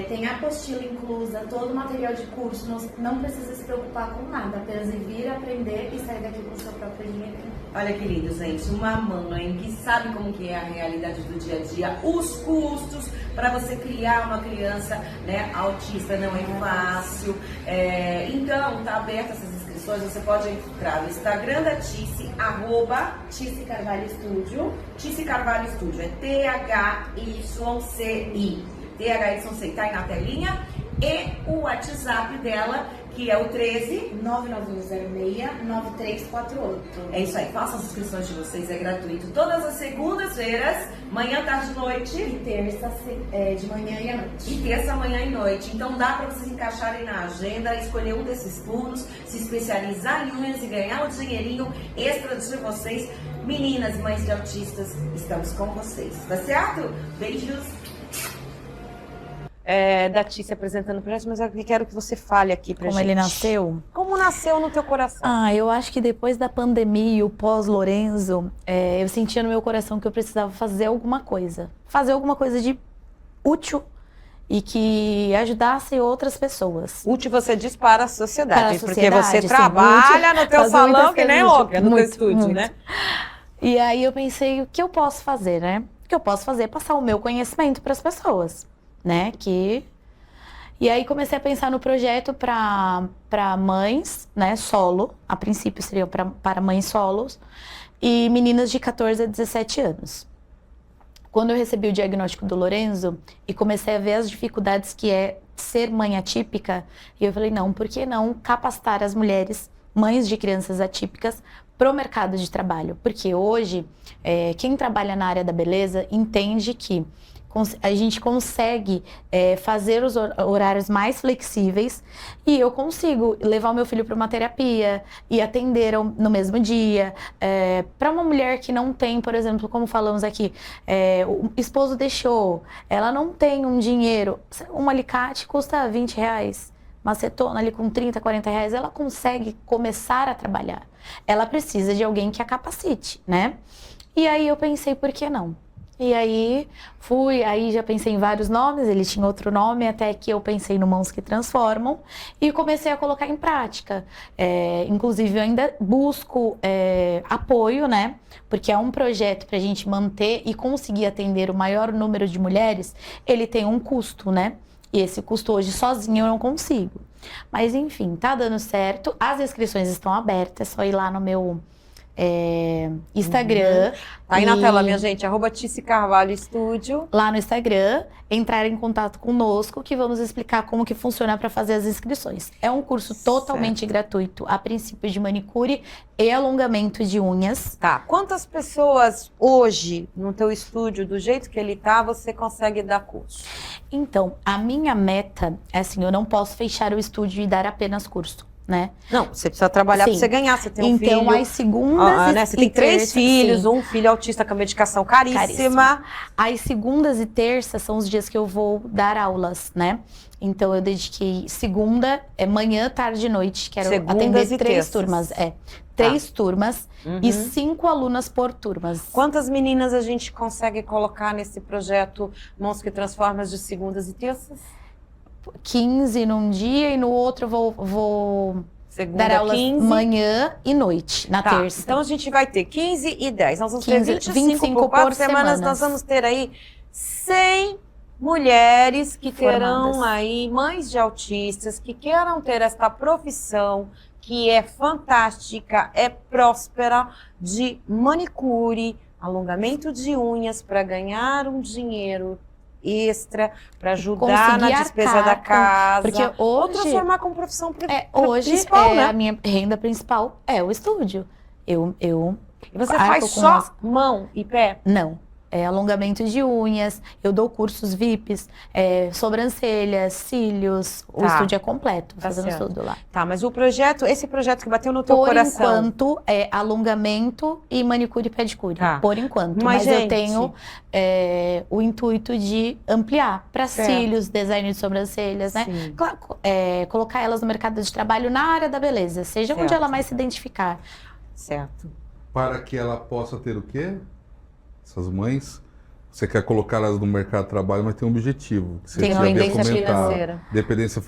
Tem a apostila inclusa, todo o material de curso, não precisa se preocupar com nada, apenas vir aprender e sair daqui com o seu próprio dinheiro. Olha que lindo, gente, uma mãe que sabe como que é a realidade do dia a dia, os custos para você criar uma criança, né, autista não é fácil. Então, tá aberta essas inscrições, você pode entrar no Instagram da Tice, @Tice Carvalho Estúdio. Tice Carvalho Estúdio, é THYCI. THYCI, tá aí na telinha. E o WhatsApp dela, que é o 13 99106-9348. É isso aí, façam as inscrições de vocês, é gratuito. Todas as segundas-feiras, manhã, tarde e noite. E terça de manhã e à noite. E terça, manhã e noite. Então dá para vocês encaixarem na agenda, escolher um desses turnos, se especializar em unhas e ganhar um dinheirinho extra de vocês. Meninas, mães de autistas, estamos com vocês, tá certo? Beijos. Da Tice apresentando o projeto, mas eu quero que você fale aqui pra gente. Como ele nasceu? Como nasceu no teu coração? Eu acho que depois da pandemia e o pós-Lorenzo, eu sentia no meu coração que eu precisava fazer alguma coisa. Fazer alguma coisa de útil e que ajudasse outras pessoas. Útil você diz para a sociedade, para a sociedade, porque você trabalha no teu salão que nem louca, no teu estúdio, muito. Né? E aí eu pensei, o que eu posso fazer, né? O que eu posso fazer é passar o meu conhecimento para as pessoas. Né, E aí comecei a pensar no projeto para mães, né, solo, a princípio seriam para mães solos e meninas de 14 a 17 anos. Quando eu recebi o diagnóstico do Lorenzo e comecei a ver as dificuldades que é ser mãe atípica, eu falei, não, por que não capacitar as mulheres, mães de crianças atípicas, para o mercado de trabalho? Porque hoje, quem trabalha na área da beleza entende que a gente consegue fazer os horários mais flexíveis e eu consigo levar o meu filho para uma terapia e atender no mesmo dia. Para uma mulher que não tem, por exemplo, como falamos aqui, o esposo deixou, ela não tem um dinheiro, um alicate custa R$20, macetona ali com 30, 40 reais, ela consegue começar a trabalhar. Ela precisa de alguém que a capacite, né? E aí eu pensei, por que não? E aí aí já pensei em vários nomes, ele tinha outro nome, até que eu pensei no Mãos que Transformam e comecei a colocar em prática. Inclusive, eu ainda busco apoio, né? Porque é um projeto para a gente manter e conseguir atender o maior número de mulheres, ele tem um custo, né? E esse custo hoje sozinho eu não consigo. Mas enfim, tá dando certo. As inscrições estão abertas, é só ir lá no meu Instagram. Tá aí na tela, minha gente, @Tice Carvalho Estúdio. Lá no Instagram, entrar em contato conosco, que vamos explicar como que funciona para fazer as inscrições. É um curso totalmente gratuito, a princípio de manicure e alongamento de unhas. Tá, quantas pessoas hoje no teu estúdio, do jeito que ele tá, você consegue dar curso? Então, a minha meta é assim, eu não posso fechar o estúdio e dar apenas curso, né? Não, você precisa trabalhar para você ganhar, você tem um filho. Então, as segundas né? Você tem 3 filhos, um filho autista com medicação caríssima. As segundas e terças são os dias que eu vou dar aulas, né? Então, eu dediquei segunda, manhã, tarde e noite, quero atender 3 turmas. 3 turmas e 5 alunas por turmas. Quantas meninas a gente consegue colocar nesse projeto Mãos que Transformam de segundas e terças? 15 num dia e no outro eu vou Segunda, dar aulas 15. manhã e noite, na terça. Então a gente vai ter 15 e 10. Nós vamos ter 25 por 4 semanas. Nós vamos ter aí 100 mulheres que terão aí mães de autistas, que queiram ter esta profissão, que é fantástica, é próspera, de manicure, alongamento de unhas para ganhar um dinheiro extra, para ajudar na despesa da casa, porque hoje, ou transformar como profissão hoje principal, né? A minha renda principal é o estúdio. E você faz só mão e pé? Não. Alongamento de unhas, eu dou cursos VIPs, sobrancelhas, cílios, o estúdio é completo, fazendo tudo lá. Tá, mas esse projeto que bateu no teu coração... Por enquanto, é alongamento e manicure e pedicure, por enquanto. Mas gente, eu tenho o intuito de ampliar para cílios, design de sobrancelhas, né? Colocar elas no mercado de trabalho na área da beleza, seja onde ela mais se identificar. Certo. Para que ela possa ter o quê? Essas mães, você quer colocá-las no mercado de trabalho, mas tem um objetivo. Que você tem independência financeira. Independência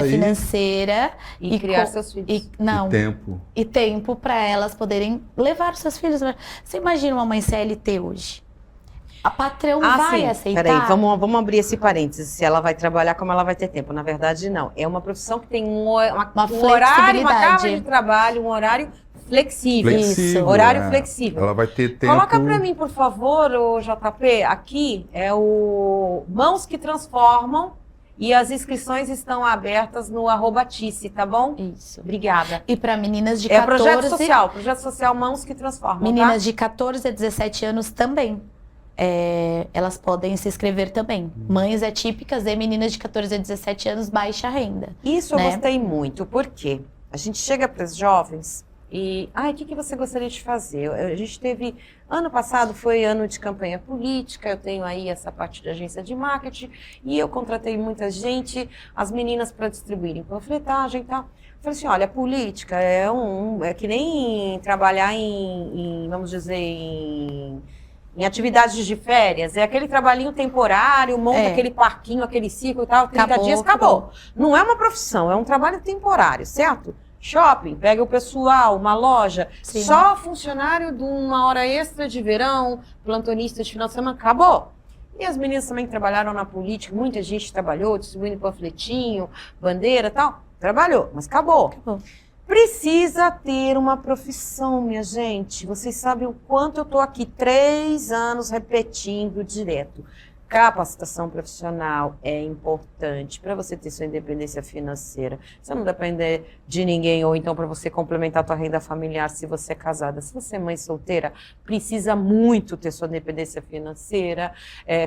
financeira. E criar seus filhos. E tempo. E tempo para elas poderem levar seus filhos. Você imagina uma mãe CLT hoje? A patrão vai aceitar? Peraí, vamos abrir esse parênteses. Se ela vai trabalhar, como ela vai ter tempo? Na verdade, não. É uma profissão que tem um horário, uma carga de trabalho, um horário flexível. Isso. Horário flexível. Ela vai ter tempo. Coloca para mim, por favor, o JP. Aqui é o Mãos que Transformam e as inscrições estão abertas no @Tice, tá bom? Isso. Obrigada. E para meninas de 14... projeto social Mãos que Transformam, meninas de 14 a 17 anos também. Elas podem se inscrever também. Mães atípicas e meninas de 14 a 17 anos, baixa renda. Isso eu gostei muito, porque a gente chega para os jovens e, o que você gostaria de fazer? A gente teve, ano passado foi ano de campanha política, eu tenho aí essa parte de agência de marketing e eu contratei muita gente, as meninas para distribuírem panfletagem e tal. Eu falei assim, olha, a política é que nem trabalhar vamos dizer, em atividades de férias, é aquele trabalhinho temporário, monta aquele parquinho, aquele ciclo e tal, 30 dias, acabou. Não é uma profissão, é um trabalho temporário, certo? Shopping, pega o pessoal, uma loja, só funcionário de uma hora extra de verão, plantonista de final de semana, acabou. E as meninas também trabalharam na política, muita gente trabalhou, distribuindo panfletinho, bandeira e tal, trabalhou, mas acabou. Precisa ter uma profissão, minha gente. Vocês sabem o quanto eu estou aqui 3 anos repetindo direto. Capacitação profissional é importante para você ter sua independência financeira. Você não depender de ninguém, ou então para você complementar a tua renda familiar se você é casada. Se você é mãe solteira, precisa muito ter sua independência financeira,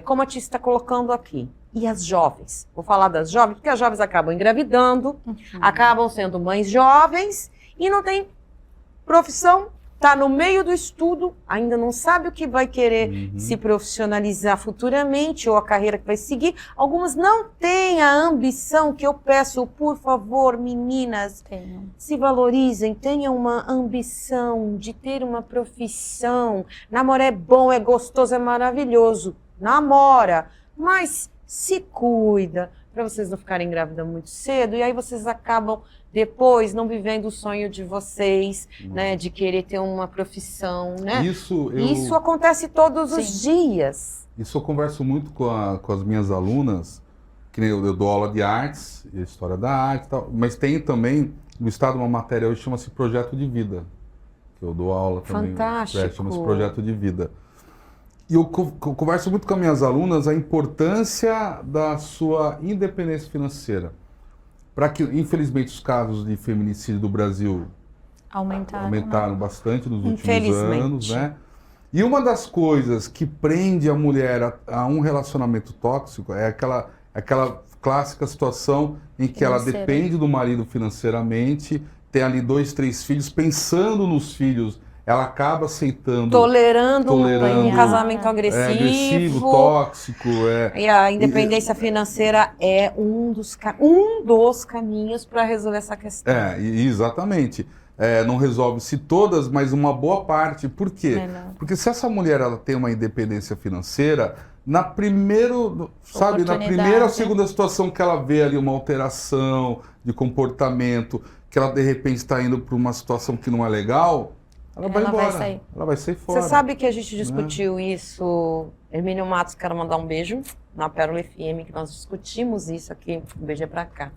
como a Tice está colocando aqui. E as jovens? Vou falar das jovens, porque as jovens acabam engravidando, acabam sendo mães jovens e não tem profissão está no meio do estudo, ainda não sabe o que vai querer se profissionalizar futuramente ou a carreira que vai seguir. Algumas não têm a ambição que eu peço, por favor, meninas, se valorizem, tenham uma ambição de ter uma profissão. Namorar é bom, é gostoso, é maravilhoso. Namora, mas se cuida, para vocês não ficarem grávidas muito cedo, e aí vocês acabam depois não vivendo o sonho de vocês, né, de querer ter uma profissão, né? Isso acontece todos os dias. Isso eu converso muito com as minhas alunas, que nem eu dou aula de artes, história da arte e tal, mas tem também, no estado, uma matéria hoje chama-se Projeto de Vida, que eu dou aula também. Fantástico. Chama-se Projeto de Vida. E eu converso muito com as minhas alunas a importância da sua independência financeira. Para que, infelizmente, os casos de feminicídio do Brasil aumentaram bastante nos últimos anos, né? E uma das coisas que prende a mulher a um relacionamento tóxico é aquela clássica situação em que ela depende do marido financeiramente, tem ali 2, 3 filhos, pensando nos filhos, ela acaba aceitando... Tolerando um casamento agressivo, tóxico. E a independência financeira é um dos caminhos para resolver essa questão. Exatamente. Não resolve-se todas, mas uma boa parte. Por quê? Porque se essa mulher ela tem uma independência financeira, na primeira ou segunda situação que ela vê ali uma alteração de comportamento, que ela de repente está indo para uma situação que não é legal... Ela vai embora, ela vai sair fora. Você sabe que a gente discutiu isso, Hermínio Matos, quero mandar um beijo, na Pérola FM, que nós discutimos isso aqui, um beijo é pra cá.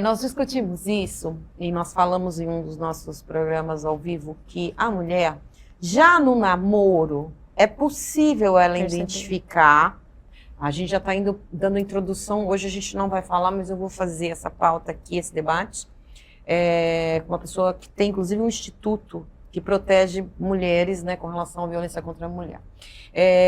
Nós discutimos isso, e nós falamos em um dos nossos programas ao vivo, que a mulher, já no namoro, é possível ela identificar, a gente já está dando introdução, hoje a gente não vai falar, mas eu vou fazer essa pauta aqui, esse debate, com uma pessoa que tem, inclusive, um instituto que protege mulheres, né, com relação à violência contra a mulher.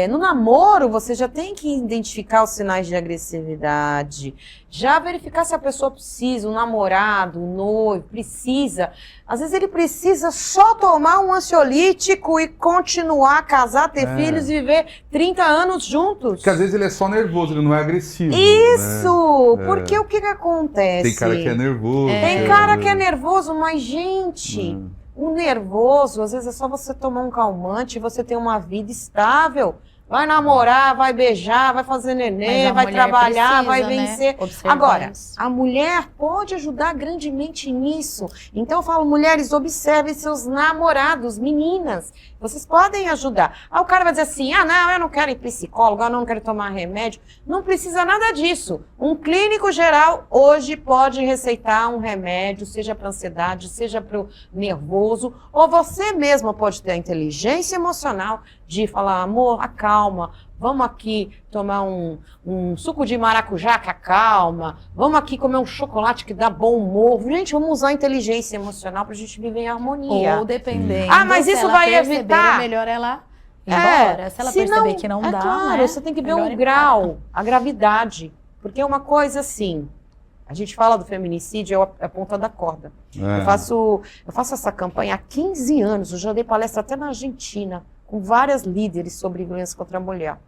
No namoro, você já tem que identificar os sinais de agressividade, já verificar se a pessoa precisa, o namorado, o noivo, precisa. Às vezes ele precisa só tomar um ansiolítico e continuar a casar, ter filhos e viver 30 anos juntos. Porque às vezes ele é só nervoso, ele não é agressivo. Isso! Né? Porque o que acontece? Tem cara que é nervoso. Tem cara que é nervoso, mas, gente... O nervoso, às vezes é só você tomar um calmante e você ter uma vida estável. Vai namorar, vai beijar, vai fazer neném, vai trabalhar, vai vencer. Agora, a mulher pode ajudar grandemente nisso. Então eu falo, mulheres, observem seus namorados, meninas. Vocês podem ajudar. Aí o cara vai dizer assim, não, eu não quero ir psicólogo, eu não quero tomar remédio. Não precisa nada disso. Um clínico geral hoje pode receitar um remédio, seja para ansiedade, seja para o nervoso, ou você mesma pode ter a inteligência emocional de falar, amor, acalma, vamos aqui tomar um suco de maracujá que acalma, vamos aqui comer um chocolate que dá bom humor. Gente, vamos usar a inteligência emocional para a gente viver em harmonia. Ou dependendo, mas isso vai evitar... É melhor ela ir embora. Se ela perceber que não dá, claro, né? Você tem que ver o grau, a gravidade. Porque é uma coisa assim... A gente fala do feminicídio, é a ponta da corda. Eu faço essa campanha há 15 anos, eu já dei palestra até na Argentina, com várias líderes sobre violência contra a mulher.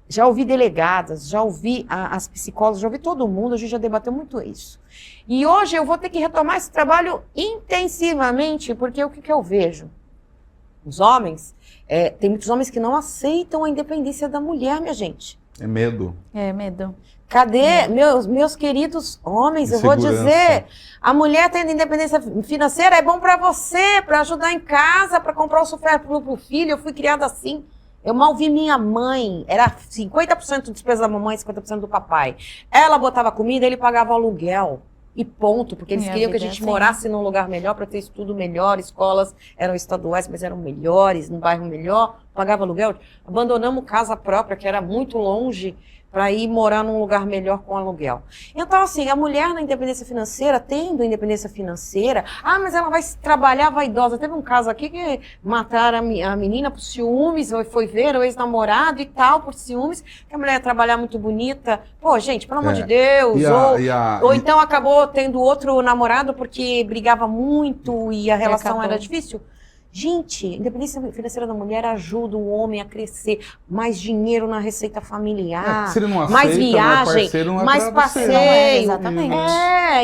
Já ouvi delegadas, já ouvi as psicólogas, já ouvi todo mundo, a gente já debateu muito isso. E hoje eu vou ter que retomar esse trabalho intensivamente, porque o que eu vejo? Os homens, tem muitos homens que não aceitam a independência da mulher, minha gente. É medo. É medo. Cadê meus queridos homens? Eu vou dizer, a mulher tendo independência financeira é bom para você, para ajudar em casa, para comprar o supérfluo pro filho. Eu fui criada assim. Eu mal vi minha mãe. Era 50% de despesa da mamãe, 50% do papai. Ela botava comida, ele pagava aluguel. E ponto, porque eles queriam que a gente morasse num lugar melhor para ter estudo melhor, escolas eram estaduais, mas eram melhores, num bairro melhor, pagava aluguel. Abandonamos casa própria, que era muito longe, para ir morar num lugar melhor com aluguel. Então, assim, a mulher na independência financeira, tendo independência financeira, mas ela vai trabalhar vaidosa. Teve um caso aqui que mataram a menina por ciúmes, ou foi ver o ex-namorado e tal, por ciúmes, que a mulher ia trabalhar muito bonita. Pô, gente, pelo amor de Deus. Ou então acabou tendo outro namorado porque brigava muito e a relação era difícil. Gente, a independência financeira da mulher ajuda o homem a crescer, mais dinheiro na receita familiar, se ele não aceita, mais viagem, parceiro, não é mais pra você. passeio. Exatamente.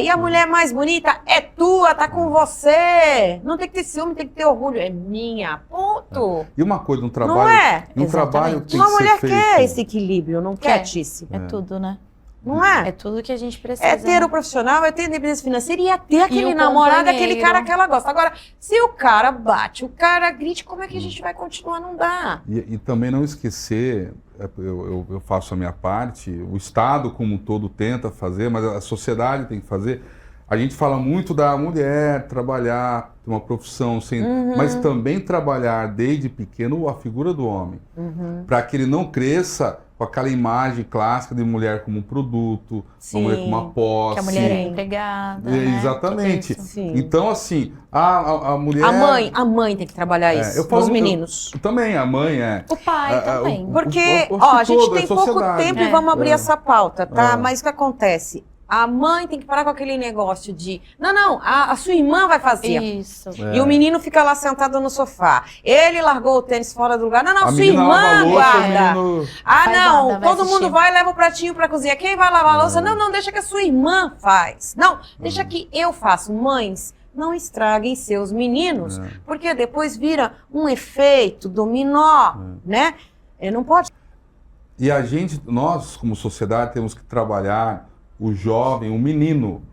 E a mulher mais bonita é tua, tá com você. Não tem que ter ciúme, tem que ter orgulho. É minha, ponto. E uma coisa, um trabalho... Não é? Um trabalho tem Uma que ser mulher feito. quer esse equilíbrio, não quer, Tice? É tudo, né? Não é? É tudo que a gente precisa. É ter né? o profissional, é ter a independência financeira e é ter aquele o namorado, aquele companheiro. cara que ela gosta. Agora, se o cara bate, o cara grite, como é que a gente vai continuar? Não dá. E também não esquecer, eu faço a minha parte, o Estado como um todo tenta fazer, mas a sociedade tem que fazer. A gente fala muito da mulher trabalhar, ter uma profissão, mas também trabalhar desde pequeno a figura do homem, para que ele não cresça com aquela imagem clássica de mulher como um produto, uma mulher como uma posse. Que a mulher é empregada, Exatamente. Sim. Então, assim, a mulher... A mãe tem que trabalhar isso, eu falo, os meninos. Também, a mãe é... O pai também. Porque, o a gente todo, tem é pouco sociedade. tempo e vamos abrir essa pauta, tá? É. Mas o que acontece? A mãe tem que parar com aquele negócio de... Não, a sua irmã vai fazer. Isso. E o menino fica lá sentado no sofá. Ele largou o tênis fora do lugar. Não, A sua menina lava a irmã louça, guarda. o menino... Faz Não, nada, vai todo assistir. mundo vai e leva o pratinho pra cozinha. Quem vai lavar a louça? Não, deixa que a sua irmã faz. Não, deixa que eu faço. Mães, não estraguem seus meninos, porque depois vira um efeito dominó, né? Não pode... E nós como sociedade temos que trabalhar o jovem, o menino,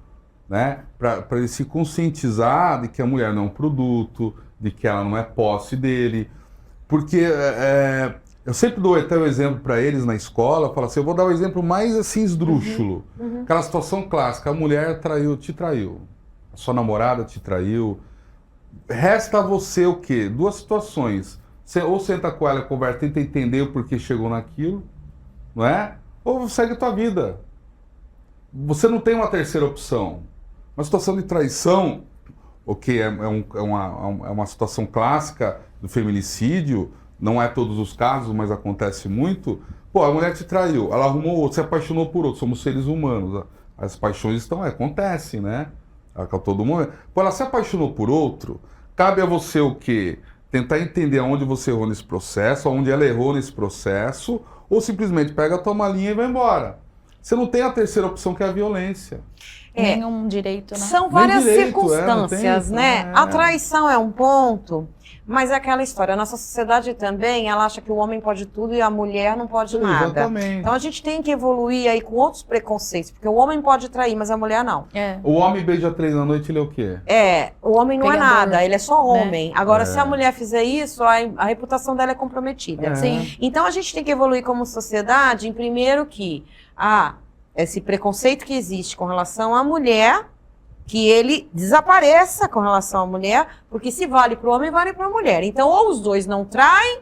né? Para ele se conscientizar de que a mulher não é um produto, de que ela não é posse dele. Porque eu sempre dou até o exemplo para eles na escola, eu falo assim, eu vou dar o exemplo mais assim esdrúxulo. Aquela situação clássica, a mulher te traiu, a sua namorada te traiu. Resta a você o quê? Duas situações. Você ou senta com ela, conversa, tenta entender o porquê chegou naquilo, não é? Ou segue a tua vida. Você não tem uma terceira opção. Uma situação de traição, o que é uma situação clássica do feminicídio, não é todos os casos, mas acontece muito. Pô, a mulher te traiu, ela arrumou outro, se apaixonou por outro, somos seres humanos. As paixões acontecem, né? A todo momento. Pô, ela se apaixonou por outro, cabe a você o quê? Tentar entender aonde você errou nesse processo, aonde ela errou nesse processo, ou simplesmente pega a tua malinha e vai embora. Você não tem a terceira opção, que é a violência. Nenhum direito, né? São várias direito, circunstâncias, não tem, né? A traição é um ponto, mas é aquela história. A nossa sociedade também, ela acha que o homem pode tudo e a mulher não pode nada. Exatamente. Então a gente tem que evoluir aí com outros preconceitos, porque o homem pode trair, mas a mulher não. O homem beija 3 da noite, ele é o quê? O homem não é Pegador, nada, ele é só homem. Agora, É. se a mulher fizer isso, a reputação dela é comprometida. Sim. Então a gente tem que evoluir como sociedade, em primeiro que esse preconceito que existe com relação à mulher, que ele desapareça com relação à mulher, porque se vale para o homem, vale para a mulher. Então, ou os dois não traem,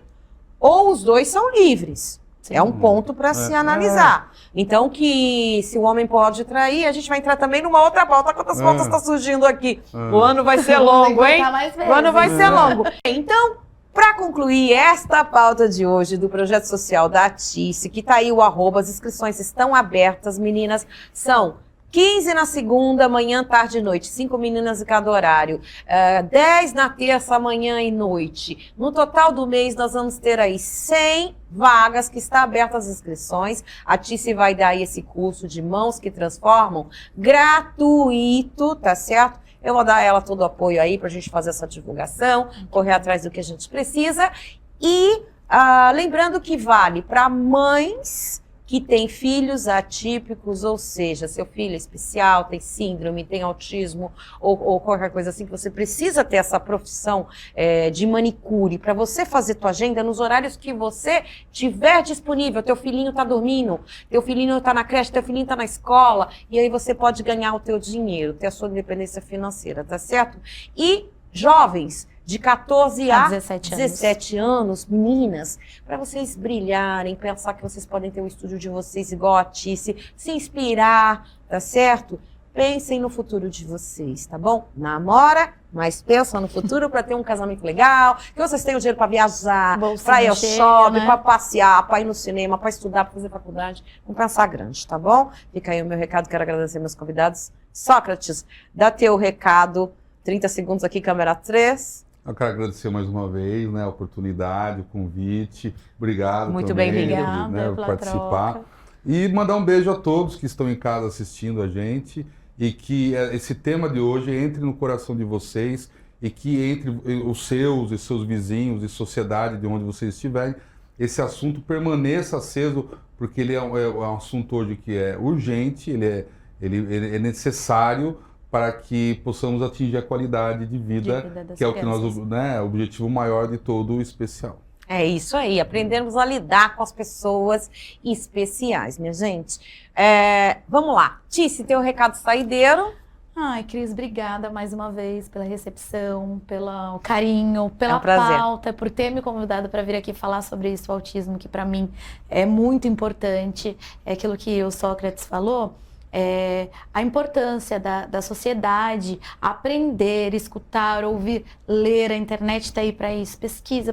ou os dois são livres. É um ponto para se analisar. Então, que se o homem pode trair, a gente vai entrar também numa outra pauta. Quantas pautas estão surgindo aqui? O ano vai ser longo, hein? O ano vai ser longo. Então, para concluir esta pauta de hoje do projeto social da Tice, que tá aí o @, as inscrições estão abertas, meninas, são 15 na segunda, manhã, tarde e noite, 5 meninas em cada horário, 10 na terça, manhã e noite. No total do mês, nós vamos ter aí 100 vagas que está abertas as inscrições. A Tice vai dar aí esse curso de Mãos que Transformam, gratuito, tá certo? Eu vou dar a ela todo o apoio aí pra gente fazer essa divulgação, correr atrás do que a gente precisa. E lembrando que vale para mães que têm filhos atípicos, ou seja, seu filho é especial, tem síndrome, tem autismo, ou qualquer coisa assim, que você precisa ter essa profissão de manicure para você fazer tua agenda nos horários que você tiver disponível. Teu filhinho tá dormindo, teu filhinho tá na creche, teu filhinho tá na escola, e aí você pode ganhar o teu dinheiro, ter a sua independência financeira, tá certo? E jovens de 14 a 17 anos, meninas, para vocês brilharem, pensar que vocês podem ter o estúdio de vocês igual a Tice, se inspirar, tá certo? Pensem no futuro de vocês, tá bom? Namora, mas pensa no futuro para ter um casamento legal, que vocês tenham dinheiro para viajar, para ir ao shopping, né? para passear, para ir no cinema, para estudar, para fazer faculdade. Vamos pensar grande, tá bom? Fica aí o meu recado, quero agradecer meus convidados. Sócrates, dá teu recado, 30 segundos aqui, câmera 3. Eu quero agradecer mais uma vez, né, a oportunidade, o convite. Obrigado Muito também, bem, obrigada por pela participar. troca. E mandar um beijo a todos que estão em casa assistindo a gente e que esse tema de hoje entre no coração de vocês e que entre os seus e seus vizinhos e sociedade de onde vocês estiverem, esse assunto permaneça aceso, porque ele é um assunto hoje que é urgente, ele é necessário para que possamos atingir a qualidade de vida que é o que nós, né, o objetivo maior de todo o especial. É isso aí, aprendermos a lidar com as pessoas especiais, minha gente. Vamos lá. Tice, teu recado saideiro. Ai, Cris, obrigada mais uma vez pela recepção, pelo carinho, pela prazer. pauta, por ter me convidado para vir aqui falar sobre isso, o autismo, que para mim é muito importante. É aquilo que o Sócrates falou. A importância da sociedade aprender, escutar, ouvir, ler. A internet está aí para isso. Pesquisa,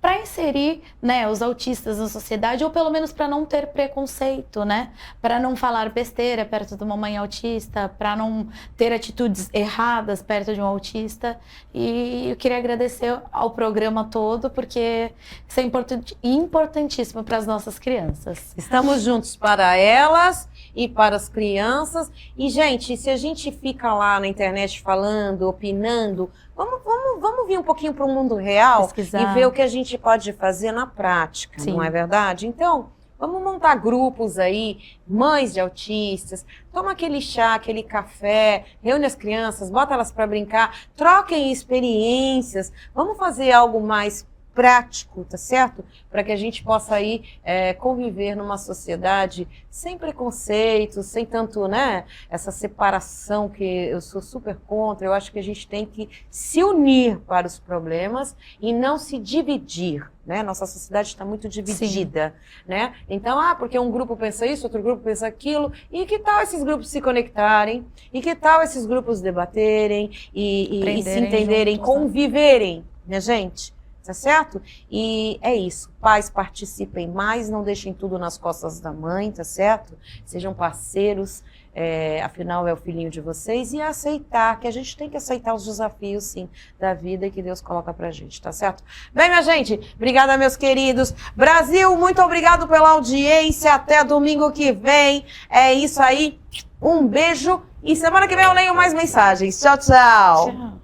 para inserir, né, os autistas na sociedade, ou pelo menos para não ter preconceito, né? Para não falar besteira perto de uma mãe autista, para não ter atitudes erradas perto de um autista. E eu queria agradecer ao programa todo, porque isso é importantíssimo para as nossas crianças. Estamos juntos para elas e para as crianças. E, gente, se a gente fica lá na internet falando, opinando, vamos vir um pouquinho para o mundo real. Pesquisar. E ver o que a gente pode fazer na prática, Sim. não é verdade? Então, vamos montar grupos aí, mães de autistas, toma aquele chá, aquele café, reúne as crianças, bota elas para brincar, troquem experiências, vamos fazer algo mais prático, tá certo? Para que a gente possa aí conviver numa sociedade sem preconceitos, sem tanto, né, essa separação que eu sou super contra. Eu acho que a gente tem que se unir para os problemas e não se dividir, né? Nossa sociedade está muito dividida, né? Então, porque um grupo pensa isso, outro grupo pensa aquilo, e que tal esses grupos se conectarem? E que tal esses grupos debaterem e se entenderem, juntos, conviverem, minha gente? Tá certo? E é isso. Pais, participem mais, não deixem tudo nas costas da mãe, tá certo? Sejam parceiros, afinal é o filhinho de vocês, e aceitar, que a gente tem que aceitar os desafios, sim, da vida que Deus coloca pra gente, tá certo? Bem, minha gente, obrigada, meus queridos. Brasil, muito obrigado pela audiência. Até domingo que vem. É isso aí. Um beijo. E semana que vem eu leio mais mensagens. Tchau, tchau. Tchau.